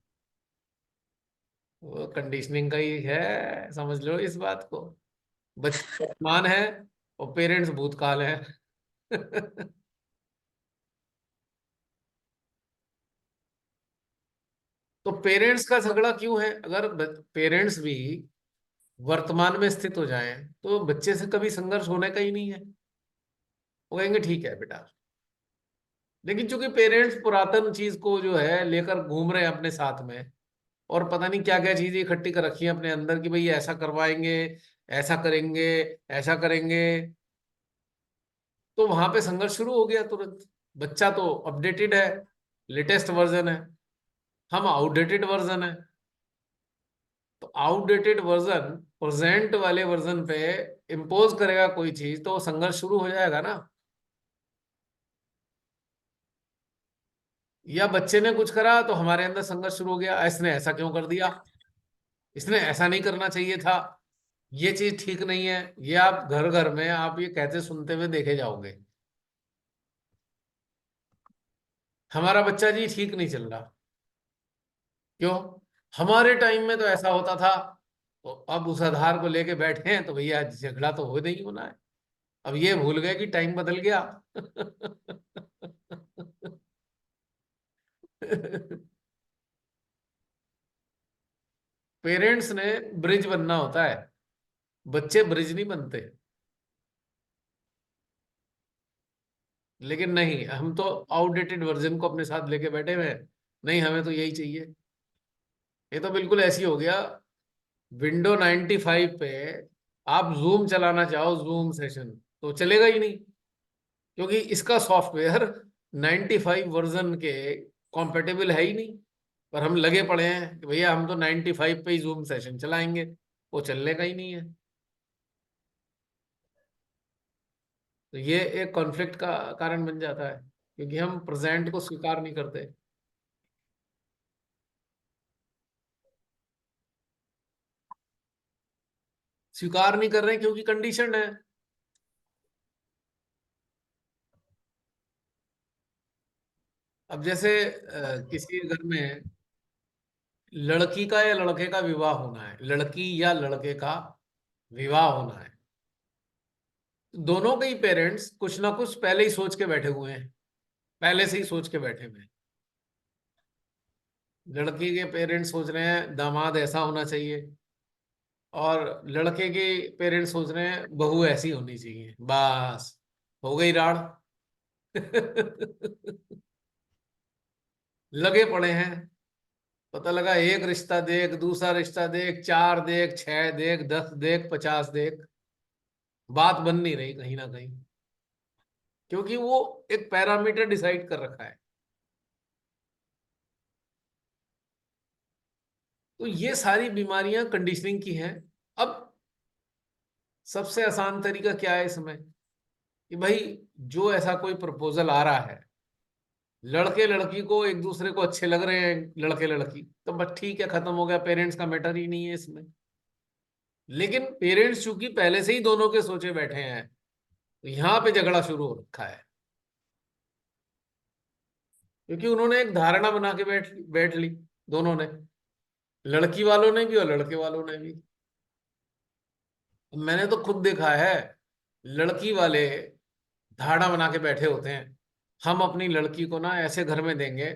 वो कंडीशनिंग का ही है, समझ लो इस बात को। बच्चे वर्तमान है और पेरेंट्स भूतकाल है। तो पेरेंट्स का झगड़ा क्यों है? अगर पेरेंट्स भी वर्तमान में स्थित हो जाएं तो बच्चे से कभी संघर्ष होने का ही नहीं है। वो कहेंगे ठीक है बेटा, लेकिन चूंकि पेरेंट्स पुरातन चीज को जो है लेकर घूम रहे हैं अपने साथ में, और पता नहीं क्या क्या चीजें इकट्ठी कर रखी हैं अपने अंदर कि भाई ऐसा करवाएंगे, ऐसा करेंगे, ऐसा करेंगे, तो वहां पे संघर्ष शुरू हो गया तुरंत। बच्चा तो अपडेटेड है, लेटेस्ट वर्जन है, हम आउटडेटेड वर्जन है। तो आउटडेटेड वर्जन प्रेजेंट वाले वर्जन पे इम्पोज करेगा कोई चीज, तो संघर्ष शुरू हो जाएगा ना। या बच्चे ने कुछ करा तो हमारे अंदर संघर्ष शुरू हो गया, इसने ऐसा क्यों कर दिया, इसने ऐसा नहीं करना चाहिए था, ये चीज ठीक नहीं है। ये आप घर घर में आप ये कहते सुनते हुए देखे जाओगे, हमारा बच्चा जी ठीक नहीं चल रहा। क्यों? हमारे टाइम में तो ऐसा होता था। तो अब उस आधार को लेके बैठे हैं तो भैया झगड़ा तो हो नहीं होना है। अब ये भूल गए कि टाइम बदल गया। पेरेंट्स ने ब्रिज बनना होता है, बच्चे ब्रिज नहीं बनते। लेकिन नहीं, हम तो आउटडेटेड वर्जन को अपने साथ लेके बैठे हुए हैं, नहीं हमें तो यही चाहिए। ये तो बिल्कुल ऐसी हो गया, विंडो 95 पे आप जूम चलाना चाहो, जूम सेशन, तो चलेगा ही नहीं, क्योंकि इसका सॉफ्टवेयर 95 वर्जन के कॉम्पेटेबल है ही नहीं। पर हम लगे पड़े हैं कि भैया हम तो 95 पे ही जूम सेशन चलाएंगे, वो चलने का ही नहीं है। तो ये एक कॉन्फ्लिक्ट का कारण बन जाता है, क्योंकि हम प्रेजेंट को स्वीकार नहीं करते। स्वीकार नहीं कर रहे क्योंकि कंडीशन है। अब जैसे किसी घर में लड़की का या लड़के का विवाह होना है, लड़की या लड़के का विवाह होना है, दोनों के ही पेरेंट्स कुछ ना कुछ पहले ही सोच के बैठे हुए हैं, पहले से ही सोच के बैठे हुए हैं। लड़की के पेरेंट्स सोच रहे हैं दामाद ऐसा होना चाहिए, और लड़के के पेरेंट्स सोच रहे हैं बहू ऐसी होनी चाहिए। बस हो गई राड़। लगे पड़े हैं, पता लगा एक रिश्ता देख, दूसरा रिश्ता देख, 4 देख, 6 देख, 10 देख, 50 देख, बात बन नहीं रही कहीं ना कहीं, क्योंकि वो एक पैरामीटर डिसाइड कर रखा है। तो ये सारी बीमारियां कंडीशनिंग की हैं। अब सबसे आसान तरीका क्या है इसमें, कि भाई जो ऐसा कोई प्रपोजल आ रहा है, लड़के लड़की को एक दूसरे को अच्छे लग रहे हैं, लड़के लड़की, तो बस ठीक है, खत्म हो गया, पेरेंट्स का मैटर ही नहीं है इसमें। लेकिन पेरेंट्स चूंकि पहले से ही दोनों के सोचे बैठे हैं, तो यहाँ पे झगड़ा शुरू हो रखा है, क्योंकि उन्होंने एक धारणा बना के बैठ बैठ ली, दोनों ने, लड़की वालों ने भी और लड़के वालों ने भी। मैंने तो खुद देखा है, लड़की वाले धारणा बना के बैठे होते हैं, हम अपनी लड़की को ना ऐसे घर में देंगे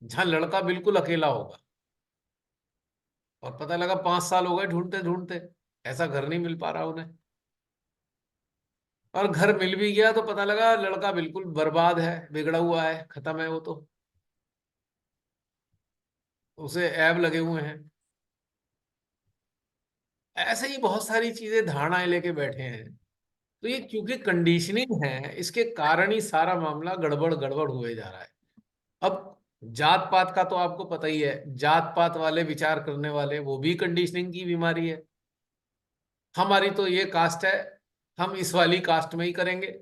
जहां लड़का बिल्कुल अकेला होगा। और पता लगा 5 साल हो गए ढूंढते ढूंढते, ऐसा घर नहीं मिल पा रहा उन्हें। और घर मिल भी गया तो पता लगा लड़का बिल्कुल बर्बाद है, बिगड़ा हुआ है, खत्म है वो तो, उसे ऐब लगे हुए हैं। ऐसे ही बहुत सारी चीजें धारणाएं लेके बैठे हैं। तो ये क्योंकि कंडीशनिंग है, इसके कारण ही सारा मामला गड़बड़ गड़बड़ हुए जा रहा है। अब जात पात का तो आपको पता ही है, जात पात वाले विचार करने वाले, वो भी कंडीशनिंग की बीमारी है। हमारी तो ये कास्ट है, हम इस वाली कास्ट में ही करेंगे,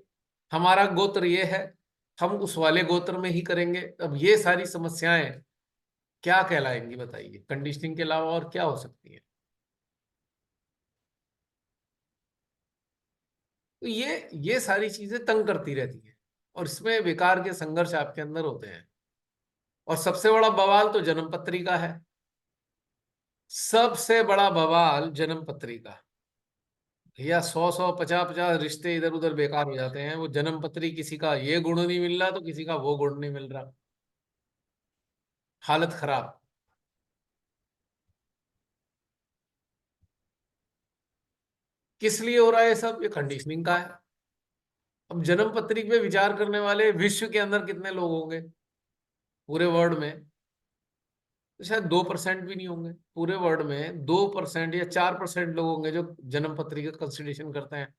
हमारा गोत्र ये है, हम उस वाले गोत्र में ही करेंगे। अब ये सारी समस्याएं क्या कहलाएंगी बताइए? कंडीशनिंग के अलावा और क्या हो सकती है? तो ये सारी चीजें तंग करती रहती हैं, और इसमें विकार के संघर्ष आपके अंदर होते हैं। और सबसे बड़ा बवाल तो जन्म पत्री का है, सबसे बड़ा बवाल जन्म पत्री का। भैया 100 100 50 50 रिश्ते इधर उधर बेकार हो जाते हैं, वो जन्म पत्री, किसी का ये गुण नहीं मिल रहा तो किसी का वो गुण नहीं मिल रहा, हालत खराब। किस लिए हो रहा है ये सब? ये कंडीशनिंग का है। अब जन्म पत्री पे विचार करने वाले विश्व के अंदर कितने लोग होंगे पूरे वर्ल्ड में? तो शायद 2% भी नहीं होंगे पूरे वर्ल्ड में, 2% या 4% लोग होंगे जो जन्म पत्री का कंसिडरेशन करते हैं।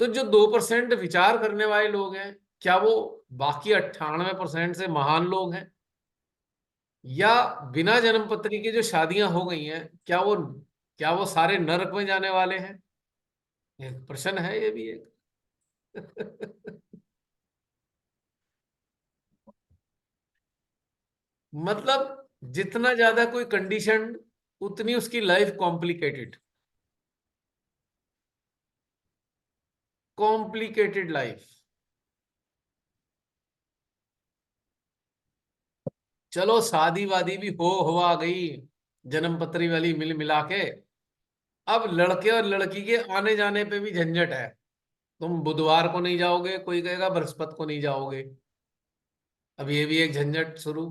तो जो 2% विचार करने वाले लोग हैं, क्या वो बाकी 98% से महान लोग हैं? या बिना जन्म पत्री के जो शादियां हो गई हैं, क्या वो सारे नरक में जाने वाले हैं? एक प्रश्न है ये भी एक। मतलब जितना ज्यादा कोई कंडीशन, उतनी उसकी लाइफ कॉम्प्लिकेटेड, कॉम्प्लिकेटेड लाइफ। चलो शादी वादी भी हो गई जन्म पत्री वाली मिल मिला के, अब लड़के और लड़की के आने जाने पे भी झंझट है। तुम बुधवार को नहीं जाओगे, कोई कहेगा बृहस्पति को नहीं जाओगे। अब ये भी एक झंझट शुरू।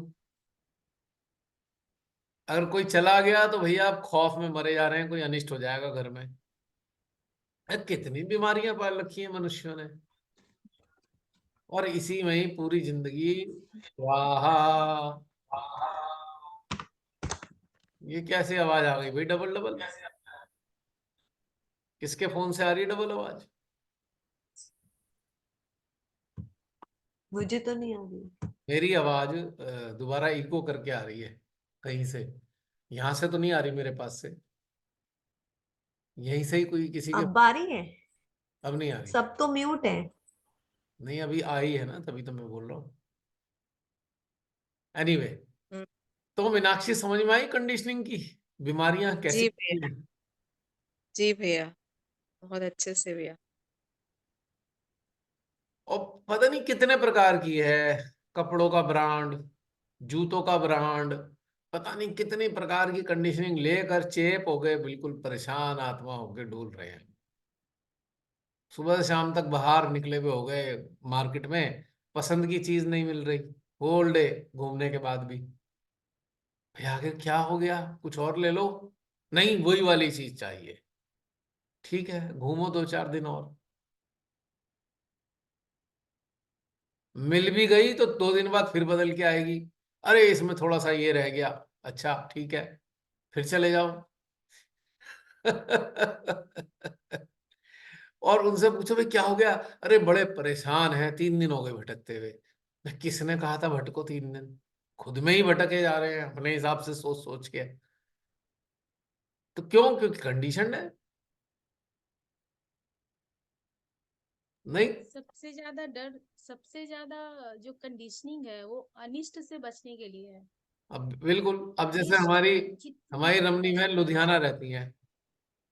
अगर कोई चला गया तो भैया आप खौफ में मरे जा रहे हैं, कोई अनिष्ट हो जाएगा घर में। कितनी बीमारियां पाल रखी हैं मनुष्यों ने, और इसी में ही पूरी जिंदगी। वाह, ये कैसे आवाज आ गई भाई डबल डबल? किसके फोन से आ रही है डबल आवाज? मुझे तो नहीं आ रही। मेरी आवाज दोबारा इको करके आ रही है कहीं से। यहां से तो नहीं आ रही मेरे पास से, यहीं से ही कोई किसी के। अब आ रही है? अब नहीं आ रही। सब तो म्यूट है। नहीं, अभी आई है ना, तभी तो मैं बोल रहा हूँ। एनीवे, हम्म, तो मीनाक्षी समझ में आई कंडीशनिंग की बीमारियां कैसी जी होती भैया, हैं? जी भैया, बहुत अच्छे से भैया। और पता नहीं कितने प्रकार की है, कपड़ों का ब्रांड, जूतों का ब्रांड, पता नहीं कितनी प्रकार की कंडीशनिंग लेकर चेप हो गए, बिल्कुल परेशान आत्मा होकर डूल रहे हैं। सुबह से शाम तक बाहर निकले हुए हो गए मार्केट में, पसंद की चीज नहीं मिल रही, होल डे घूमने के बाद भी। भैया आखिर क्या हो गया, कुछ और ले लो। नहीं, वही वाली चीज चाहिए। ठीक है, घूमो 2 4 दिन और, मिल भी गई तो 2 दिन बाद फिर बदल के आएगी। अरे इसमें थोड़ा सा ये रह गया, अच्छा ठीक है, फिर चले जाओ। और उनसे पूछो भाई क्या हो गया? अरे बड़े परेशान हैं, 3 दिन हो गए भटकते हुए। मैं, किसने कहा था भटको 3 दिन? खुद में ही भटके जा रहे हैं अपने हिसाब से सोच सोच के। तो क्यों? क्योंकि कंडीशन है। नहीं, सबसे ज्यादा डर, सबसे ज्यादा जो कंडीशनिंग है वो अनिष्ट से बचने के लिए है। अब बिल्कुल, अब जैसे अनिष्ट हमारी जितना हमारी हो रमनी बच बहन लुधियाना रहती हैं।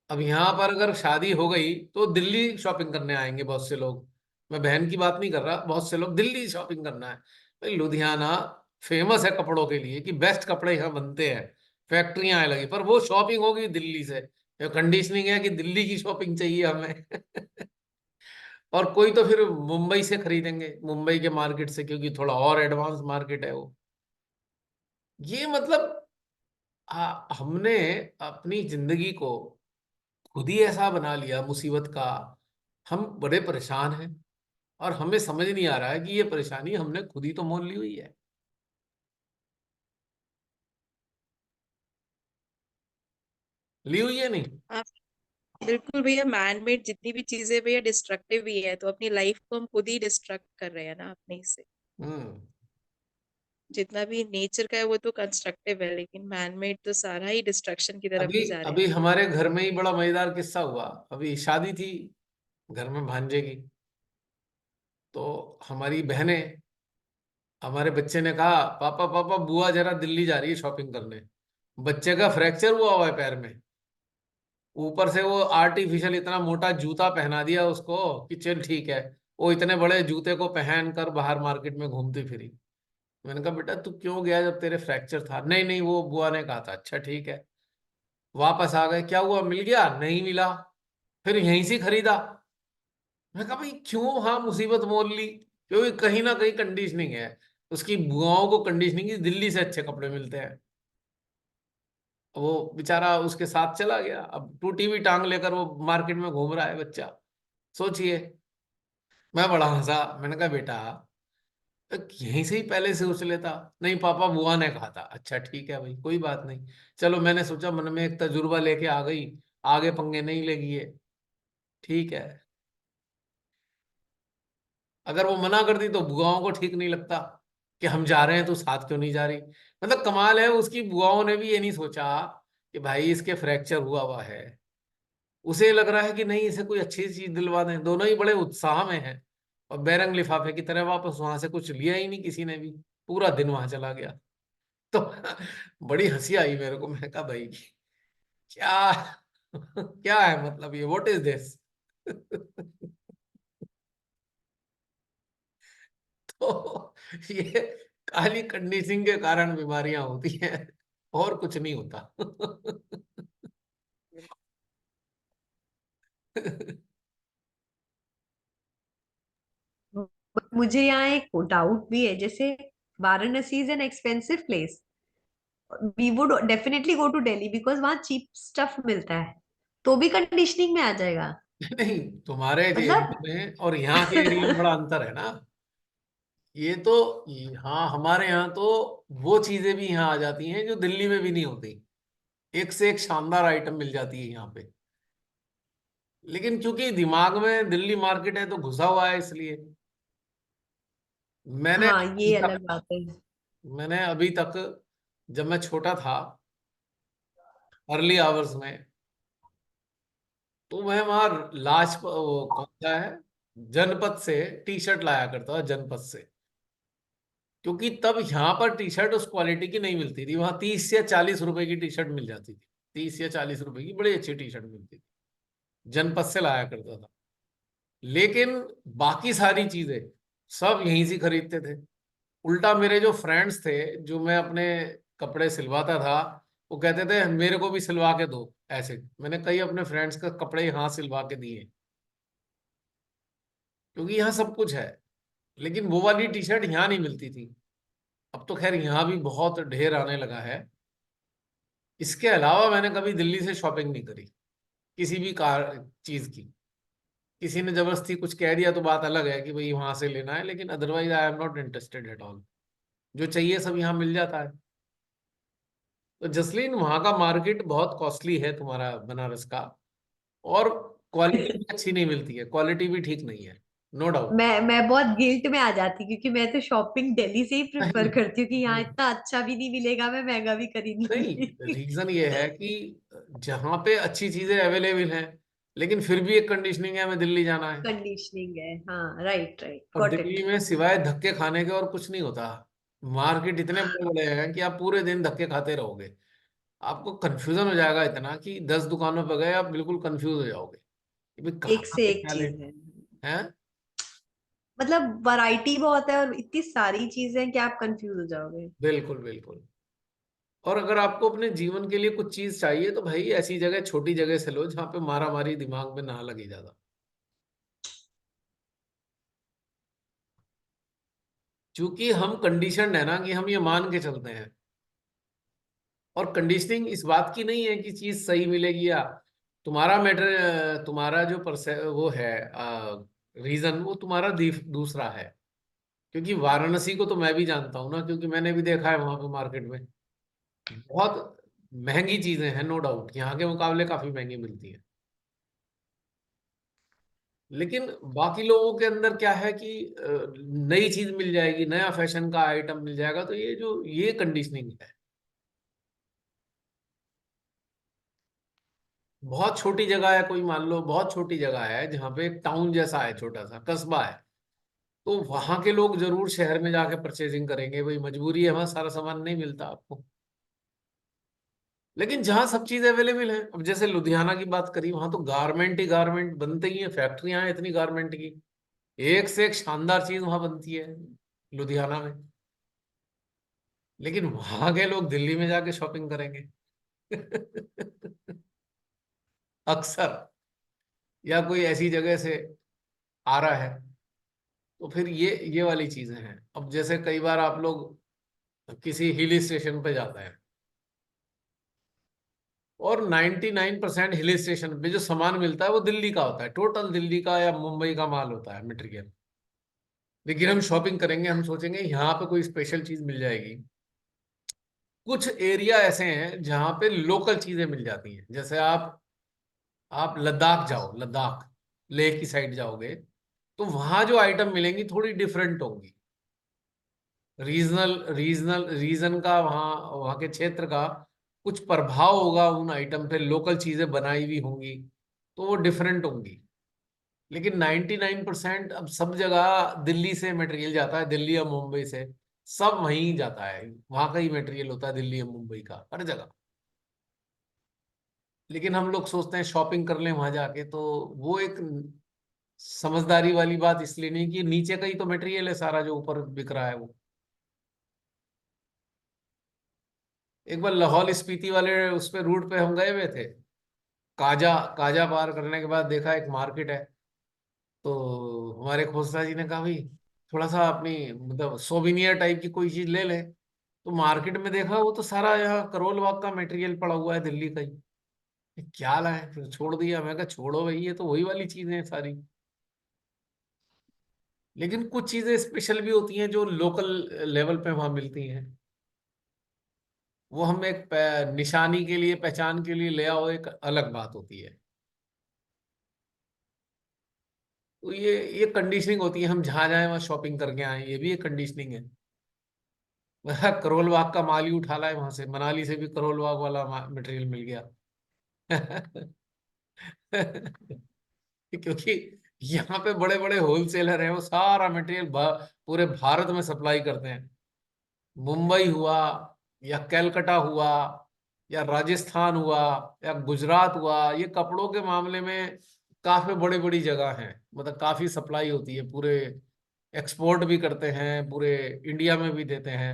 अब यहाँ पर अगर शादी हो गई तो दिल्ली शॉपिंग करने आएंगे बहुत से लोग। मैं बहन की बात नहीं कर रहा, बहुत से लोग दिल्ली शॉपिंग करना है। भाई लुधियाना फेमस है कपड़ों के लिए कि बेस्ट कपड़े यहाँ बनते हैं, फैक्ट्रियां आए लगी, पर वो शॉपिंग होगी दिल्ली से। कंडीशनिंग है कि दिल्ली की शॉपिंग चाहिए हमें। और कोई तो फिर मुंबई से खरीदेंगे, मुंबई के मार्केट से, क्योंकि थोड़ा और एडवांस मार्केट है वो। ये मतलब हमने अपनी जिंदगी को खुद ही ऐसा बना लिया मुसीबत का। हम बड़े परेशान हैं, और हमें समझ नहीं आ रहा है कि ये परेशानी हमने खुद ही तो मोल ली हुई है। ली हुई है नहीं? आप बिल्कुल भैया, मैन मेड जितनी भी चीजें भैया डिस्ट्रक्टिव ही है, तो अपनी लाइफ को हम खुद ही डिस्ट्रक्ट कर रहे हैं ना अपने से। हम्म। जितना भी नेचर का है वो तो कंस्ट्रक्टिव है, लेकिन मैन मेड तो सारा ही डिस्ट्रक्शन की तरफ अभी ही जा रहे अभी हैं। हमारे घर में ही बड़ा मजेदार किस्सा हुआ। अभी शादी थी घर में भांजे की, तो हमारी बहनें, हमारे बच्चे ने कहा, पापा पापा बुआ जरा दिल्ली जा रही है शॉपिंग करने। बच्चे का फ्रैक्चर हुआ है पैर में, ऊपर से वो आर्टिफिशियल इतना मोटा जूता पहना दिया उसको कि चल ठीक है। वो इतने बड़े जूते को पहन कर बाहर मार्केट में घूमती फिरी। मैंने कहा बेटा तू क्यों गया जब तेरे फ्रैक्चर था? नहीं नहीं, वो बुआ ने कहा था। अच्छा ठीक है। वापस आ गए, क्या हुआ, मिल गया? नहीं मिला। फिर यहीं से खरीदा। मैं कहा भाई क्यों हाँ मुसीबत मोल ली? क्योंकि कहीं ना कहीं कंडीशनिंग है। उसकी बुआओं को कंडीशनिंग की दिल्ली से अच्छे कपड़े मिलते हैं। वो बेचारा उसके साथ चला गया, अब टूटी हुई टांग लेकर वो मार्केट में घूम रहा है बच्चा। सोचिए। मैं बड़ा हंसा। मैंने कहा बेटा यहीं से ही पहले से सोच लेता। नहीं पापा बुआ ने कहा था। अच्छा ठीक है भाई, कोई बात नहीं। चलो मैंने सोचा मन में एक तजुर्बा लेके आ गई, आगे पंगे नहीं लेगी ये। ठीक है। अगर वो मना करती तो बुआओं को ठीक नहीं लगता कि हम जा रहे हैं तो साथ क्यों नहीं जा रही। मतलब कमाल है, उसकी बुआओं ने भी ये नहीं सोचा कि भाई इसके फ्रैक्चर हुआ हुआ है। उसे लग रहा है कि नहीं इसे कोई अच्छी चीज दिलवा दें। दोनों ही बड़े उत्साह में हैं। और बैरंग लिफाफे की तरह वापस वहां से कुछ लिया ही नहीं किसी ने भी। पूरा दिन वहां चला गया। तो बड़ी हंसी आई मेरे को। मैं कहा भाई क्या क्या है मतलब ये, व्हाट इज दिस? तो ये काली कंडीशनिंग के कारण बीमारियां होती हैं, और कुछ नहीं होता। मुझे यहाँ एक डाउट भी है, जैसे Varanasi is an expensive place, we would definitely go to Delhi because वहाँ चीप स्टफ मिलता है, तो भी कंडीशनिंग में आ जाएगा नहीं, तुम्हारे मतलब। एरिया में और यहाँ के एरिया में बड़ा अंतर है ना। ये तो यहाँ हमारे यहाँ तो वो चीजें भी यहाँ आ जाती हैं जो दिल्ली में भी नहीं होती। एक से एक शानदार आइटम मिल जाती है यहाँ पे। लेकिन क्योंकि दिमाग में दिल्ली मार्केट है तो घुसा हुआ है, इसलिए मैंने हाँ अभी ये तक अलग बात है। मैंने अभी तक जब मैं छोटा था, अर्ली आवर्स में, तो मैं वहां वो कौन सा है, जनपद से टी शर्ट लाया करता था, जनपद से। क्योंकि तब यहाँ पर टी शर्ट उस क्वालिटी की नहीं मिलती थी, वहां 30 या 40 रुपए की टी शर्ट मिल जाती थी। 30 या 40 रुपए की बड़ी अच्छी टी शर्ट मिलती थी। जनपद से लाया करता था। लेकिन बाकी सारी चीजें सब यहीं से खरीदते थे। उल्टा मेरे जो फ्रेंड्स थे, जो मैं अपने कपड़े सिलवाता था, वो कहते थे मेरे को भी सिलवा के दो। ऐसे मैंने कई अपने फ्रेंड्स का कपड़े यहाँ सिलवा के दिए, क्योंकि यहाँ सब कुछ है। लेकिन वो वाली टी शर्ट यहाँ नहीं मिलती थी। अब तो खैर यहाँ भी बहुत ढेर आने लगा है। इसके अलावा मैंने कभी दिल्ली से शॉपिंग नहीं करी किसी भी कार चीज की। किसी ने जबरदस्ती कुछ कह दिया तो बात अलग है कि भाई वहां से लेना है, लेकिन otherwise I am not interested at all. जो चाहिए सब यहाँ मिल जाता है। तो जसलीन वहां का मार्केट बहुत कॉस्टली है तुम्हारा बनारस का। और क्वालिटी भी अच्छी नहीं मिलती है, क्वालिटी भी ठीक नहीं है, नो डाउट। मैं बहुत गिल्ट में आ जाती क्योंकि मैं तो शॉपिंग दिल्ली से ही प्रेफर नहीं करती हूँ कि यहाँ इतना अच्छा भी नहीं मिलेगा, मैं महंगा भी खरीद लूंगी। नहीं, रीजन ये है कि जहाँ पे अच्छी चीजें अवेलेबल हैं, लेकिन फिर भी एक कंडीशनिंग है हमें दिल्ली जाना है। कंडीशनिंग है, हाँ राइट राइट और गॉट इट। दिल्ली में सिवाय धक्के खाने के और कुछ नहीं होता। मार्केट इतने बड़े बड़े हैं कि आप पूरे दिन धक्के खाते रहोगे। आपको कंफ्यूजन हो जाएगा इतना कि 10 दुकानों पर गए आप बिल्कुल कंफ्यूज हो जाओगे कि भाई एक कहाँ से पे एक क्या ले। चीज है, हैं। मतलब वैरायटी बहुत है और इतनी सारी चीजें हैं कि आप कंफ्यूज हो जाओगे। बिल्कुल बिल्कुल। और अगर आपको अपने जीवन के लिए कुछ चीज चाहिए तो भाई ऐसी जगह, छोटी जगह से लो जहाँ पे मारा मारी दिमाग में ना लगे ज्यादा। क्योंकि हम कंडीशनड है ना कि हम ये मान के चलते हैं। और कंडीशनिंग इस बात की नहीं है कि चीज सही मिलेगी या तुम्हारा मैटर, तुम्हारा जो वो है रीजन, वो तुम्हारा दूसरा है। क्योंकि वाराणसी को तो मैं भी जानता हूँ ना, क्योंकि मैंने भी देखा है वहां पे मार्केट में बहुत महंगी चीजें हैं, नो डाउट यहाँ के मुकाबले काफी महंगी मिलती है। लेकिन बाकी लोगों के अंदर क्या है कि नई चीज मिल जाएगी, नया फैशन का आइटम मिल जाएगा, तो ये कंडीशनिंग है। बहुत छोटी जगह है, कोई मान लो बहुत छोटी जगह है जहाँ पे एक टाउन जैसा है, छोटा सा कस्बा है, तो वहां के लोग जरूर शहर में जाके परचेजिंग करेंगे, भाई मजबूरी है, वहां सारा सामान नहीं मिलता आपको। लेकिन जहां सब चीज अवेलेबल है, अब जैसे लुधियाना की बात करी, वहां तो गारमेंट ही गारमेंट बनते ही है, फैक्ट्रियां हैं इतनी गारमेंट की, एक से एक शानदार चीज वहां बनती है लुधियाना में। लेकिन वहां के लोग दिल्ली में जाके शॉपिंग करेंगे अक्सर, या कोई ऐसी जगह से आ रहा है, तो फिर ये वाली चीजें हैं। अब जैसे कई बार आप लोग किसी हिल स्टेशन पे जाते हैं, और 99% हिल स्टेशन पे जो सामान मिलता है वो दिल्ली का होता है, टोटल दिल्ली का या मुंबई का माल होता है, मटेरियल। लेकिन हम शॉपिंग करेंगे, हम सोचेंगे यहाँ पे कोई स्पेशल चीज मिल जाएगी। कुछ एरिया ऐसे हैं जहाँ पे लोकल चीजें मिल जाती हैं, जैसे आप लद्दाख जाओ, लद्दाख लेह की साइड जाओगे, तो वहां जो आइटम मिलेंगी थोड़ी डिफरेंट होंगी। रीजनल रीजनल रीजन का, वहाँ वहाँ के क्षेत्र का कुछ प्रभाव होगा उन आइटम पे, लोकल चीजें बनाई हुई होंगी, तो वो डिफरेंट होंगी। लेकिन 99% अब सब जगह दिल्ली से मटेरियल जाता है, दिल्ली या मुंबई से, सब वहीं जाता है, वहां का ही मटेरियल होता है, दिल्ली या मुंबई का हर जगह। लेकिन हम लोग सोचते हैं शॉपिंग कर लें वहां जाके, तो वो एक समझदारी वाली बात इसलिए नहीं कि नीचे का ही तो मटेरियल है सारा जो ऊपर बिक रहा है वो। एक बार लाहौल स्पीति वाले उस पे रूट पे हम गए हुए थे, काजा काजा पार करने के बाद देखा एक मार्केट है, तो हमारे खोसला जी ने कहा भाई थोड़ा सा अपनी मतलब सोविनियर टाइप की कोई चीज ले लें। तो मार्केट में देखा वो तो सारा यहाँ करोल बाग का मटेरियल पड़ा हुआ है, दिल्ली का ही। ये क्या लाए, फिर छोड़ दिया, मैं कहा छोड़ो भाई, ये तो वही वाली चीजें हैं सारी। लेकिन कुछ चीजें स्पेशल भी होती हैं जो लोकल लेवल पे वहां मिलती हैं, वो हम एक निशानी के लिए, पहचान के लिए ले आओ, एक अलग बात होती है। तो ये कंडीशनिंग होती है, हम जहां जाए वहां शॉपिंग करके आए, ये भी एक कंडीशनिंग है। वह करोल बाग का माल ही उठा लाए वहां से, मनाली से भी करोल बाग वाला मटेरियल मिल गया क्योंकि यहाँ पे बड़े बड़े होलसेलर हैं, वो सारा मटेरियल पूरे भारत में सप्लाई करते हैं। मुंबई हुआ, या कलकत्ता हुआ, या राजस्थान हुआ, या गुजरात हुआ, ये कपड़ों के मामले में काफी बड़ी बड़ी जगह हैं, मतलब काफी सप्लाई होती है, पूरे एक्सपोर्ट भी करते हैं, पूरे इंडिया में भी देते हैं।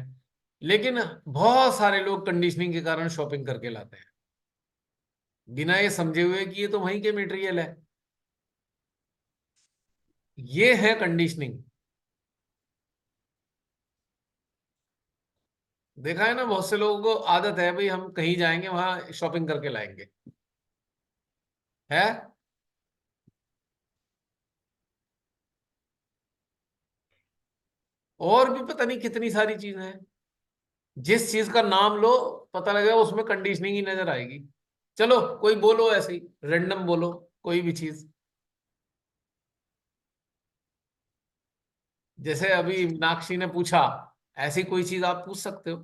लेकिन बहुत सारे लोग कंडीशनिंग के कारण शॉपिंग करके लाते हैं, बिना ये समझे हुए कि ये तो वहीं के मटेरियल है। ये है कंडीशनिंग। देखा है ना, बहुत से लोगों को आदत है भाई हम कहीं जाएंगे वहां शॉपिंग करके लाएंगे, है। और भी पता नहीं कितनी सारी चीजें हैं, जिस चीज का नाम लो पता लगेगा उसमें कंडीशनिंग ही नजर आएगी। चलो कोई बोलो, ऐसे ही रेंडम बोलो कोई भी चीज। जैसे अभी मीनाक्षी ने पूछा, ऐसी कोई चीज आप पूछ सकते हो,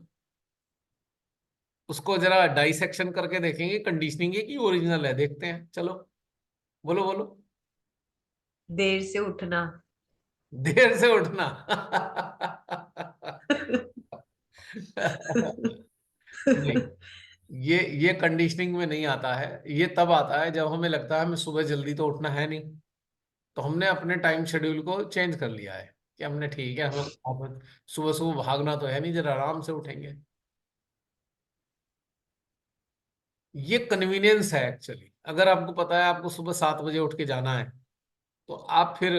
उसको जरा डाइसेक्शन करके देखेंगे, कंडीशनिंग है कि ओरिजिनल है, देखते हैं, चलो बोलो बोलो। देर से उठना। देर से उठना नहीं, ये कंडीशनिंग में नहीं आता है, ये तब आता है जब हमें लगता है हमें सुबह जल्दी तो उठना है नहीं, तो हमने अपने टाइम शेड्यूल को चेंज कर लिया है कि हमने ठीक है, हमें सुबह सुबह भागना तो है नहीं, जरा आराम से उठेंगे। ये कन्वीनियंस है एक्चुअली। अगर आपको पता है आपको सुबह 7 बजे उठ के जाना है, तो आप फिर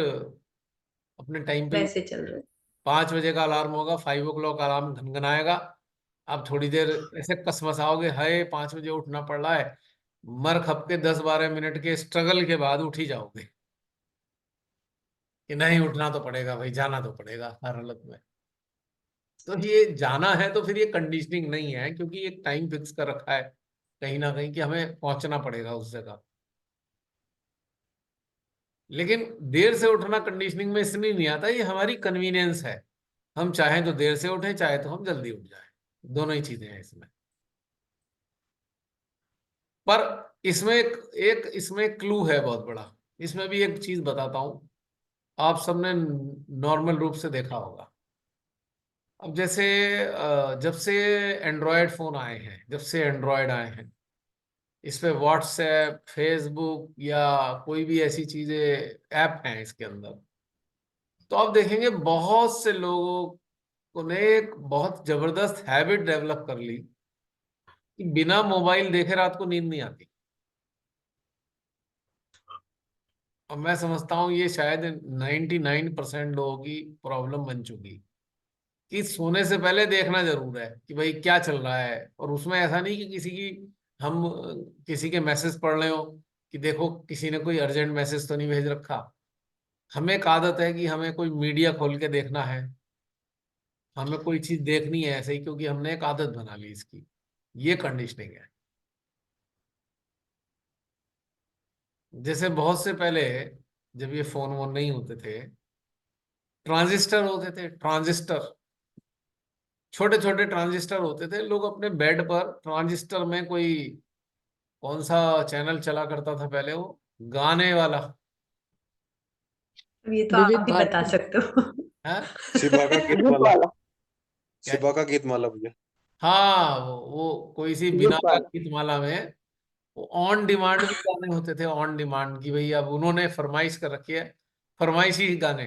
अपने टाइम पे, वैसे चल रहे। 5 बजे का अलार्म होगा, 5 o'clock अलार्म घनघनाएगा, आप थोड़ी देर ऐसे कसमसाओगे, हाय 5 बजे उठना पड़ रहा है, मर खप के 10-12 मिनट के स्ट्रगल के बाद उठ ही जाओगे कि नहीं उठना तो पड़ेगा भाई, जाना तो पड़ेगा हर हालत में। तो ये जाना है तो फिर ये कंडीशनिंग नहीं है, क्योंकि एक टाइम फिक्स कर रखा है कहीं ना कहीं कि हमें पहुंचना पड़ेगा उस जगह। लेकिन देर से उठना कंडीशनिंग में इसलिए नहीं आता, ये हमारी कन्वीनियंस है। हम चाहें तो देर से उठें, चाहे तो हम जल्दी उठ जाएं, दोनों ही चीजें हैं इसमें। पर इसमें एक इसमें क्लू है बहुत बड़ा। इसमें भी एक चीज बताता हूं, आप सबने नॉर्मल रूप से देखा होगा। अब जैसे जब से एंड्रॉयड फोन आए हैं, जब से एंड्रॉयड आए हैं, इस पे व्हाट्सएप, फेसबुक या कोई भी ऐसी चीजें, ऐप हैं इसके अंदर, तो आप देखेंगे बहुत से लोगों ने एक बहुत जबरदस्त हैबिट डेवलप कर ली कि बिना मोबाइल देखे रात को नींद नहीं आती। अब मैं समझता हूँ ये शायद 99% लोगों की प्रॉब्लम बन चुकी, कि सोने से पहले देखना जरूर है कि भाई क्या चल रहा है। और उसमें ऐसा नहीं कि हम किसी के मैसेज पढ़ रहे हो कि देखो किसी ने कोई अर्जेंट मैसेज तो नहीं भेज रखा। हमें एक आदत है कि हमें कोई मीडिया खोल के देखना है, हमें कोई चीज देखनी है ऐसे ही, क्योंकि हमने एक आदत बना ली इसकी। ये कंडीशनिंग है। जैसे बहुत से पहले, जब ये फोन वोन नहीं होते थे, ट्रांजिस्टर होते थे, ट्रांजिस्टर, छोटे छोटे ट्रांजिस्टर होते थे। लोग अपने बेड पर ट्रांजिस्टर में कोई, कौन सा चैनल चला करता था पहले, वो गाने वाला अब ये तो विविध आप ही बता भारती। सकते हो। है। शिबा का विद गीतमाला। वाला। क्या? शिबा का गीतमाला भैया। हाँ, वो कोई सी विद बिना का वाला। गीतमाला में वो ऑन डिमांड भी गाने होते थे, ऑन डिमांड की भाई अब उन्होंने फरमाइश कर रखी है, फरमाइशी गाने।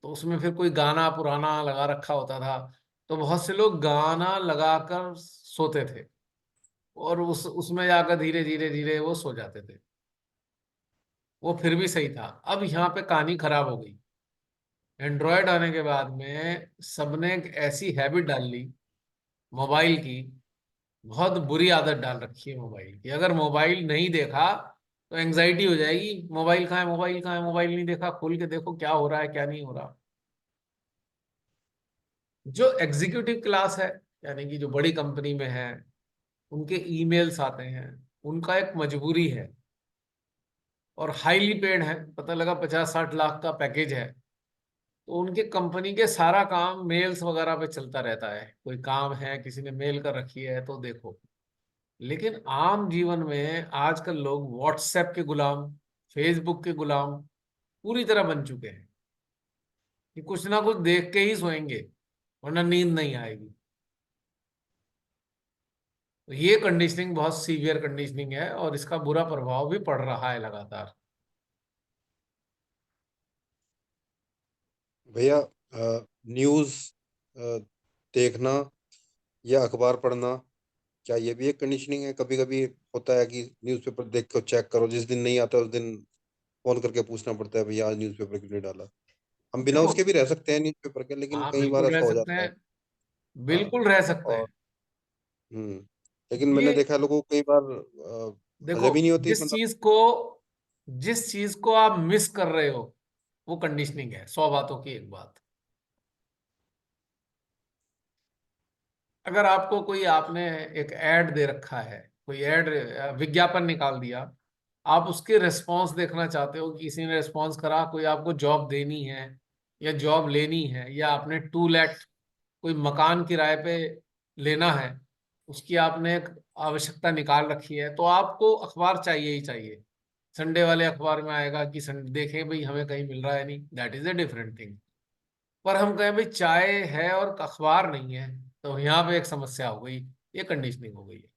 तो उसमें फिर कोई गाना पुराना लगा रखा होता था, तो बहुत से लोग गाना लगाकर सोते थे, और उसमें जाकर धीरे धीरे धीरे वो सो जाते थे। वो फिर भी सही था। अब यहाँ पे कहानी खराब हो गई। एंड्रॉयड आने के बाद में सबने एक ऐसी हैबिट डाल ली मोबाइल की, बहुत बुरी आदत डाल रखी है मोबाइल की। अगर मोबाइल नहीं देखा तो एंग्जाइटी हो जाएगी, मोबाइल कहाँ है, मोबाइल कहाँ है, मोबाइल नहीं देखा, खोल के देखो क्या हो रहा है क्या नहीं हो रहा। जो एग्जीक्यूटिव क्लास है, यानी कि जो बड़ी कंपनी में है, उनके ईमेल्स आते हैं, उनका एक मजबूरी है, और हाईली पेड है, पता लगा 50-60 लाख का पैकेज है। तो उनके कंपनी के सारा काम मेल्स वगैरह पे चलता रहता है, कोई काम है किसी ने मेल कर रखी है तो देखो। लेकिन आम जीवन में आजकल लोग व्हाट्सएप के गुलाम, फेसबुक के गुलाम पूरी तरह बन चुके हैं, कि कुछ ना कुछ देख के ही सोएंगे, वरना नींद नहीं आएगी। तो ये कंडीशनिंग बहुत सीवियर कंडीशनिंग है, और इसका बुरा प्रभाव भी पड़ रहा है लगातार। भैया न्यूज देखना या अखबार पढ़ना, क्या ये भी एक कंडीशनिंग है? कभी कभी होता है कि न्यूज़पेपर देख कर चेक करो, जिस दिन नहीं आता उस दिन फोन करके पूछना पड़ता है भैया आज न्यूज़पेपर क्यों नहीं डाला। हम बिना देखो, उसके भी रह सकते हैं न्यूज़पेपर के, लेकिन हाँ कई बार बिल्कुल रह ऐसा हो सकते जाता हैं, है। हाँ। बिल्कुल रह सकते और हैं। लेकिन ये मैंने देखा है लोगों को कई बार देखो, हजम ही नहीं होती जिस मतलब। चीज को जिस चीज को आप मिस कर रहे हो, वो कंडीशनिंग है। 100 बातों की एक बात। अगर आपको कोई, आपने एक ऐड दे रखा है, कोई ऐड, विज्ञापन निकाल दिया, आप उसके रिस्पॉन्स देखना चाहते हो कि किसी ने रिस्पॉन्स करा, कोई आपको जॉब देनी है या जॉब लेनी है, या आपने 2 लाख कोई मकान किराए पे लेना है, उसकी आपने एक आवश्यकता निकाल रखी है, तो आपको अखबार चाहिए ही चाहिए। संडे वाले अखबार में आएगा कि संडे देखे भाई हमें कहीं मिल रहा है नहीं, that is a different thing. पर हम कहें भाई चाय है और अखबार नहीं है, तो यहाँ पे एक समस्या हो गई। ये कंडीशनिंग हो गई है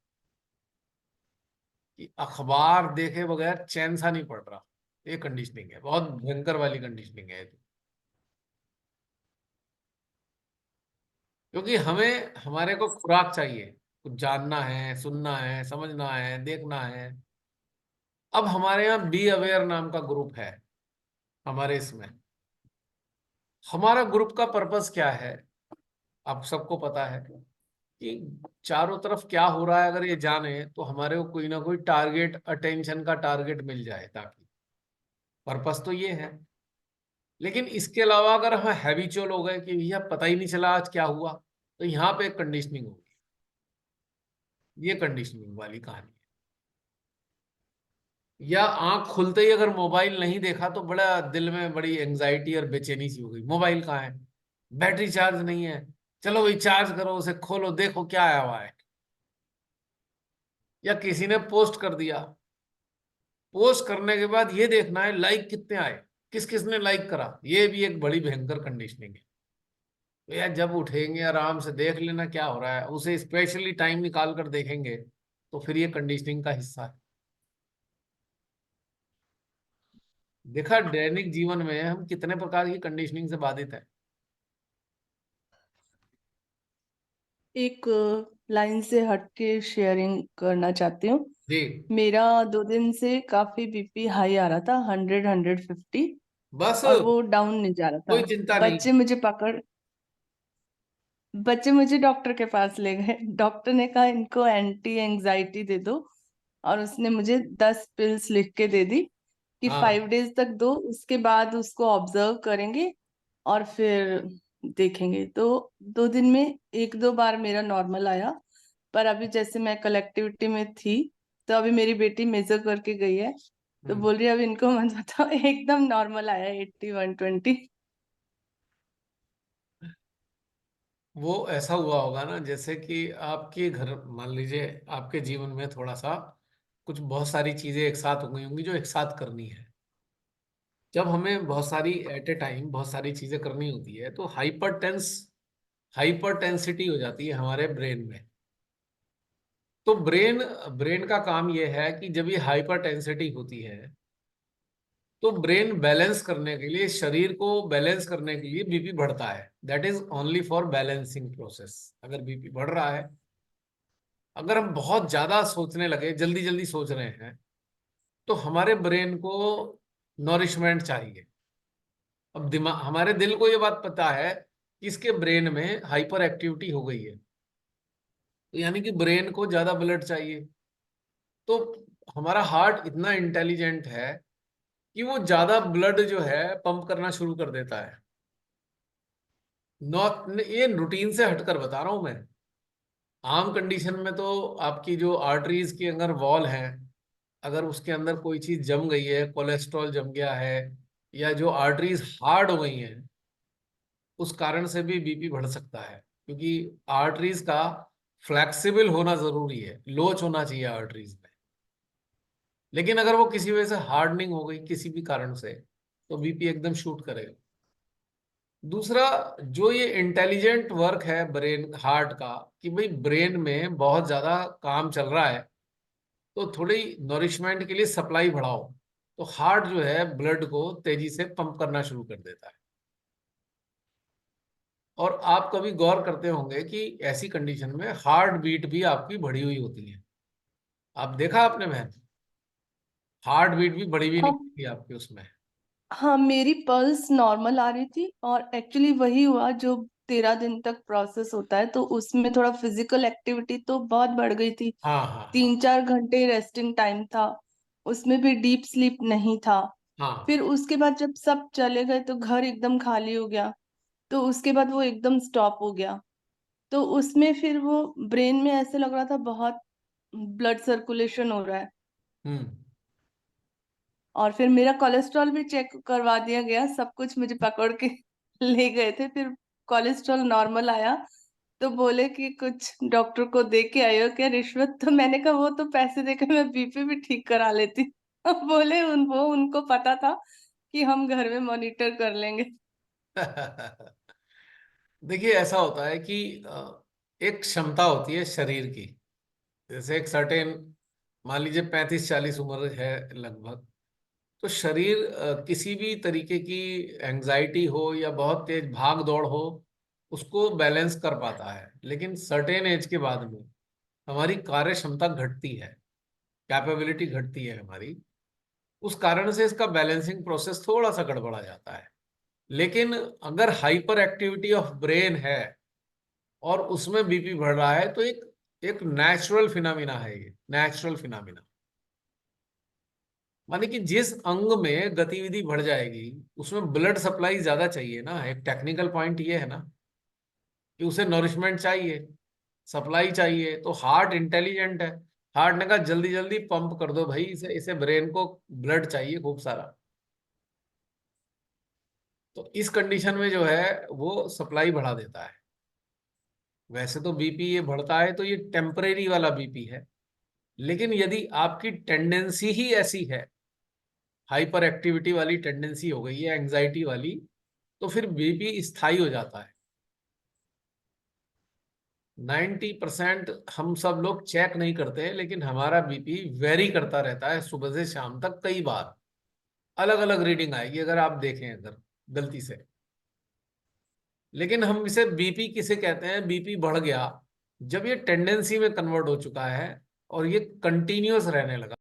कि अखबार देखे बगैर चैन सा नहीं पड़ रहा। ये कंडीशनिंग है, बहुत भयंकर वाली कंडीशनिंग है ये तो। क्योंकि हमें, हमारे को खुराक चाहिए, कुछ जानना है, सुनना है, समझना है, देखना है। अब हमारे यहाँ बी अवेयर नाम का ग्रुप है हमारे इसमें। हमारा ग्रुप का पर्पस क्या है, आप सबको पता है कि चारों तरफ क्या हो रहा है अगर ये जाने, तो हमारे को कोई ना कोई टारगेट, अटेंशन का टारगेट मिल जाए, ताकि पर्पस तो ये है। लेकिन इसके अलावा अगर हम हैबिचुअल हो गए कि भैया पता ही नहीं चला आज क्या हुआ, तो यहाँ पे एक कंडीशनिंग होगी। ये कंडीशनिंग वाली कहानी है। या आंख खुलते ही अगर मोबाइल नहीं देखा तो बड़ा दिल में बड़ी एंजाइटी और बेचैनी सी हो गई, मोबाइल कहाँ है, बैटरी चार्ज नहीं है, चलो भाई चार्ज करो, उसे खोलो देखो क्या आया हुआ है। या किसी ने पोस्ट कर दिया, पोस्ट करने के बाद ये देखना है लाइक कितने आए, किस किस ने लाइक करा, ये भी एक बड़ी भयंकर कंडीशनिंग है। तो यार जब उठेंगे आराम से देख लेना क्या हो रहा है, उसे स्पेशली टाइम निकाल कर देखेंगे तो फिर ये कंडीशनिंग का हिस्सा है। देखा दैनिक जीवन में हम कितने प्रकार की कंडीशनिंग से बाधित है। एक लाइन से हट के शेयरिंग करना चाहती हूँ। जी। मेरा 2 दिन से काफी बीपी हाई आ रहा था, 100-150, बस और वो डाउन नहीं जा रहा कोई था। चिंता नहीं। बच्चे मुझे पकड़ बच्चे मुझे डॉक्टर के पास ले गए। डॉक्टर ने कहा इनको एंटी एंजाइटी दे दो, और उसने मुझे 10 पिल्स लिख के दे दी कि हाँ। 5 डेज तक दो, उसके बाद उसको ऑब्जर्व करेंगे और फिर देखेंगे। तो 2 दिन में 1-2 बार मेरा नॉर्मल आया, पर अभी जैसे मैं कलेक्टिविटी में थी, तो अभी मेरी बेटी मेजर करके गई है, तो हम्म। बोल रही है अब इनको मत बताओ, एकदम नॉर्मल आया 80-120। वो ऐसा हुआ होगा ना, जैसे कि आपके घर मान लीजिए आपके जीवन में थोड़ा सा कुछ बहुत सारी चीजें एक साथ हो गई होंगी जो एक साथ करनी है। जब हमें बहुत सारी एट ए टाइम बहुत सारी चीजें करनी होती है तो हाइपर टेंसिटी हो जाती है हमारे ब्रेन में। तो ब्रेन ब्रेन का काम यह है कि जब ये हाइपर टेंसिटी होती है तो ब्रेन बैलेंस करने के लिए, शरीर को बैलेंस करने के लिए बीपी बढ़ता है। That is only for balancing process. अगर बीपी बढ़ रहा है, अगर हम बहुत ज्यादा सोचने लगे, जल्दी जल्दी सोच रहे हैं, तो हमारे ब्रेन को नॉरिशमेंट चाहिए। अब दिमाग, हमारे दिल को ये बात पता है कि इसके ब्रेन में हाइपर एक्टिविटी हो गई है, तो यानी कि ब्रेन को ज्यादा ब्लड चाहिए। तो हमारा हार्ट इतना इंटेलिजेंट है कि वो ज्यादा ब्लड जो है पंप करना शुरू कर देता है। नॉट, ये रूटीन से हटकर बता रहा हूं मैं। आम कंडीशन में तो आपकी जो आर्टरीज की अगर वॉल है, अगर उसके अंदर कोई चीज जम गई है, कोलेस्ट्रॉल जम गया है, या जो आर्टरीज हार्ड हो गई हैं, उस कारण से भी बीपी बढ़ सकता है। क्योंकि आर्टरीज का फ्लेक्सिबल होना जरूरी है, लोच होना चाहिए आर्टरीज में। लेकिन अगर वो किसी वजह से हार्डनिंग हो गई किसी भी कारण से, तो बीपी एकदम शूट करेगा। दूसरा, जो ये इंटेलिजेंट वर्क है ब्रेन हार्ट का, कि भाई ब्रेन में बहुत ज्यादा काम चल रहा है, तो थोड़ी नॉरिशमेंट के लिए सप्लाई बढ़ाओ, तो हार्ट जो है ब्लड को तेजी से पंप करना शुरू कर देता है। और आप कभी गौर करते होंगे कि ऐसी कंडीशन में हार्ट बीट भी आपकी बढ़ी हुई होती है। आप देखा आपने बहन, हार्ट बीट भी बढ़ी हुई हाँ, निकलती है आपकी उसमें। हाँ, मेरी पल्स नॉर्मल आ रही थी, और एक्चुअली वही हुआ जो 13 दिन तक प्रोसेस होता है, तो उसमें थोड़ा फिजिकल एक्टिविटी तो बहुत बढ़ गई थी। हाँ हाँ हाँ 3-4 घंटे रेस्टिंग टाइम था, उसमें भी डीप स्लीप नहीं था। हाँ। फिर उसके बाद जब सब चले गए तो घर एकदम खाली हो गया, तो उसके बाद वो एकदम स्टॉप हो गया। तो उसमें फिर वो ब्रेन में ऐसे लग रहा था बहुत ब्लड सर्कुलेशन हो रहा है। हम्म। और फिर मेरा कोलेस्ट्रॉल भी चेक करवा दिया गया, सब कुछ मुझे पकड़ के ले गए थे। फिर कोलेस्ट्रॉल नॉर्मल आया, तो बोले कि कुछ डॉक्टर को दे के आए हो क्या रिश्वत? तो मैंने कहा वो तो पैसे देकर मैं बीपी भी ठीक करा लेती। बोले वो उनको पता था कि हम घर में मॉनिटर कर लेंगे। देखिए ऐसा होता है कि एक क्षमता होती है शरीर की। जैसे एक सर्टेन, मान लीजिए 35-40 उम्र है लगभग, तो शरीर किसी भी तरीके की एंजाइटी हो या बहुत तेज भाग दौड़ हो, उसको बैलेंस कर पाता है। लेकिन सर्टेन एज के बाद में हमारी कार्य क्षमता घटती है, कैपेबिलिटी घटती है हमारी। उस कारण से इसका बैलेंसिंग प्रोसेस थोड़ा सा गड़बड़ा जाता है। लेकिन अगर हाइपर एक्टिविटी ऑफ ब्रेन है और उसमें बीपी बढ़ रहा है, तो एक एक नेचुरल फिनोमिना है, ये नेचुरल फिनोमिना। माने कि जिस अंग में गतिविधि बढ़ जाएगी उसमें ब्लड सप्लाई ज्यादा चाहिए ना। एक टेक्निकल पॉइंट ये है ना कि उसे नॉरिशमेंट चाहिए, सप्लाई चाहिए। तो हार्ट इंटेलिजेंट है, हार्ट ने कहा जल्दी जल्दी पंप कर दो भाई, इसे इसे ब्रेन को ब्लड चाहिए खूब सारा। तो इस कंडीशन में जो है वो सप्लाई बढ़ा देता है। वैसे तो बीपी ये बढ़ता है तो ये टेम्परेरी वाला बीपी है, लेकिन यदि आपकी टेंडेंसी ही ऐसी है, हाइपर एक्टिविटी वाली टेंडेंसी हो गई है, एंजाइटी वाली, तो फिर बीपी स्थायी हो जाता है। 90% हम सब लोग चेक नहीं करते, लेकिन हमारा बीपी वेरी करता रहता है सुबह से शाम तक, कई बार अलग अलग रीडिंग आएगी अगर आप देखें अगर गलती से। लेकिन हम इसे बीपी किसे कहते हैं? बीपी बढ़ गया जब ये टेंडेंसी में कन्वर्ट हो चुका है और ये कंटिन्यूअस रहने लगा।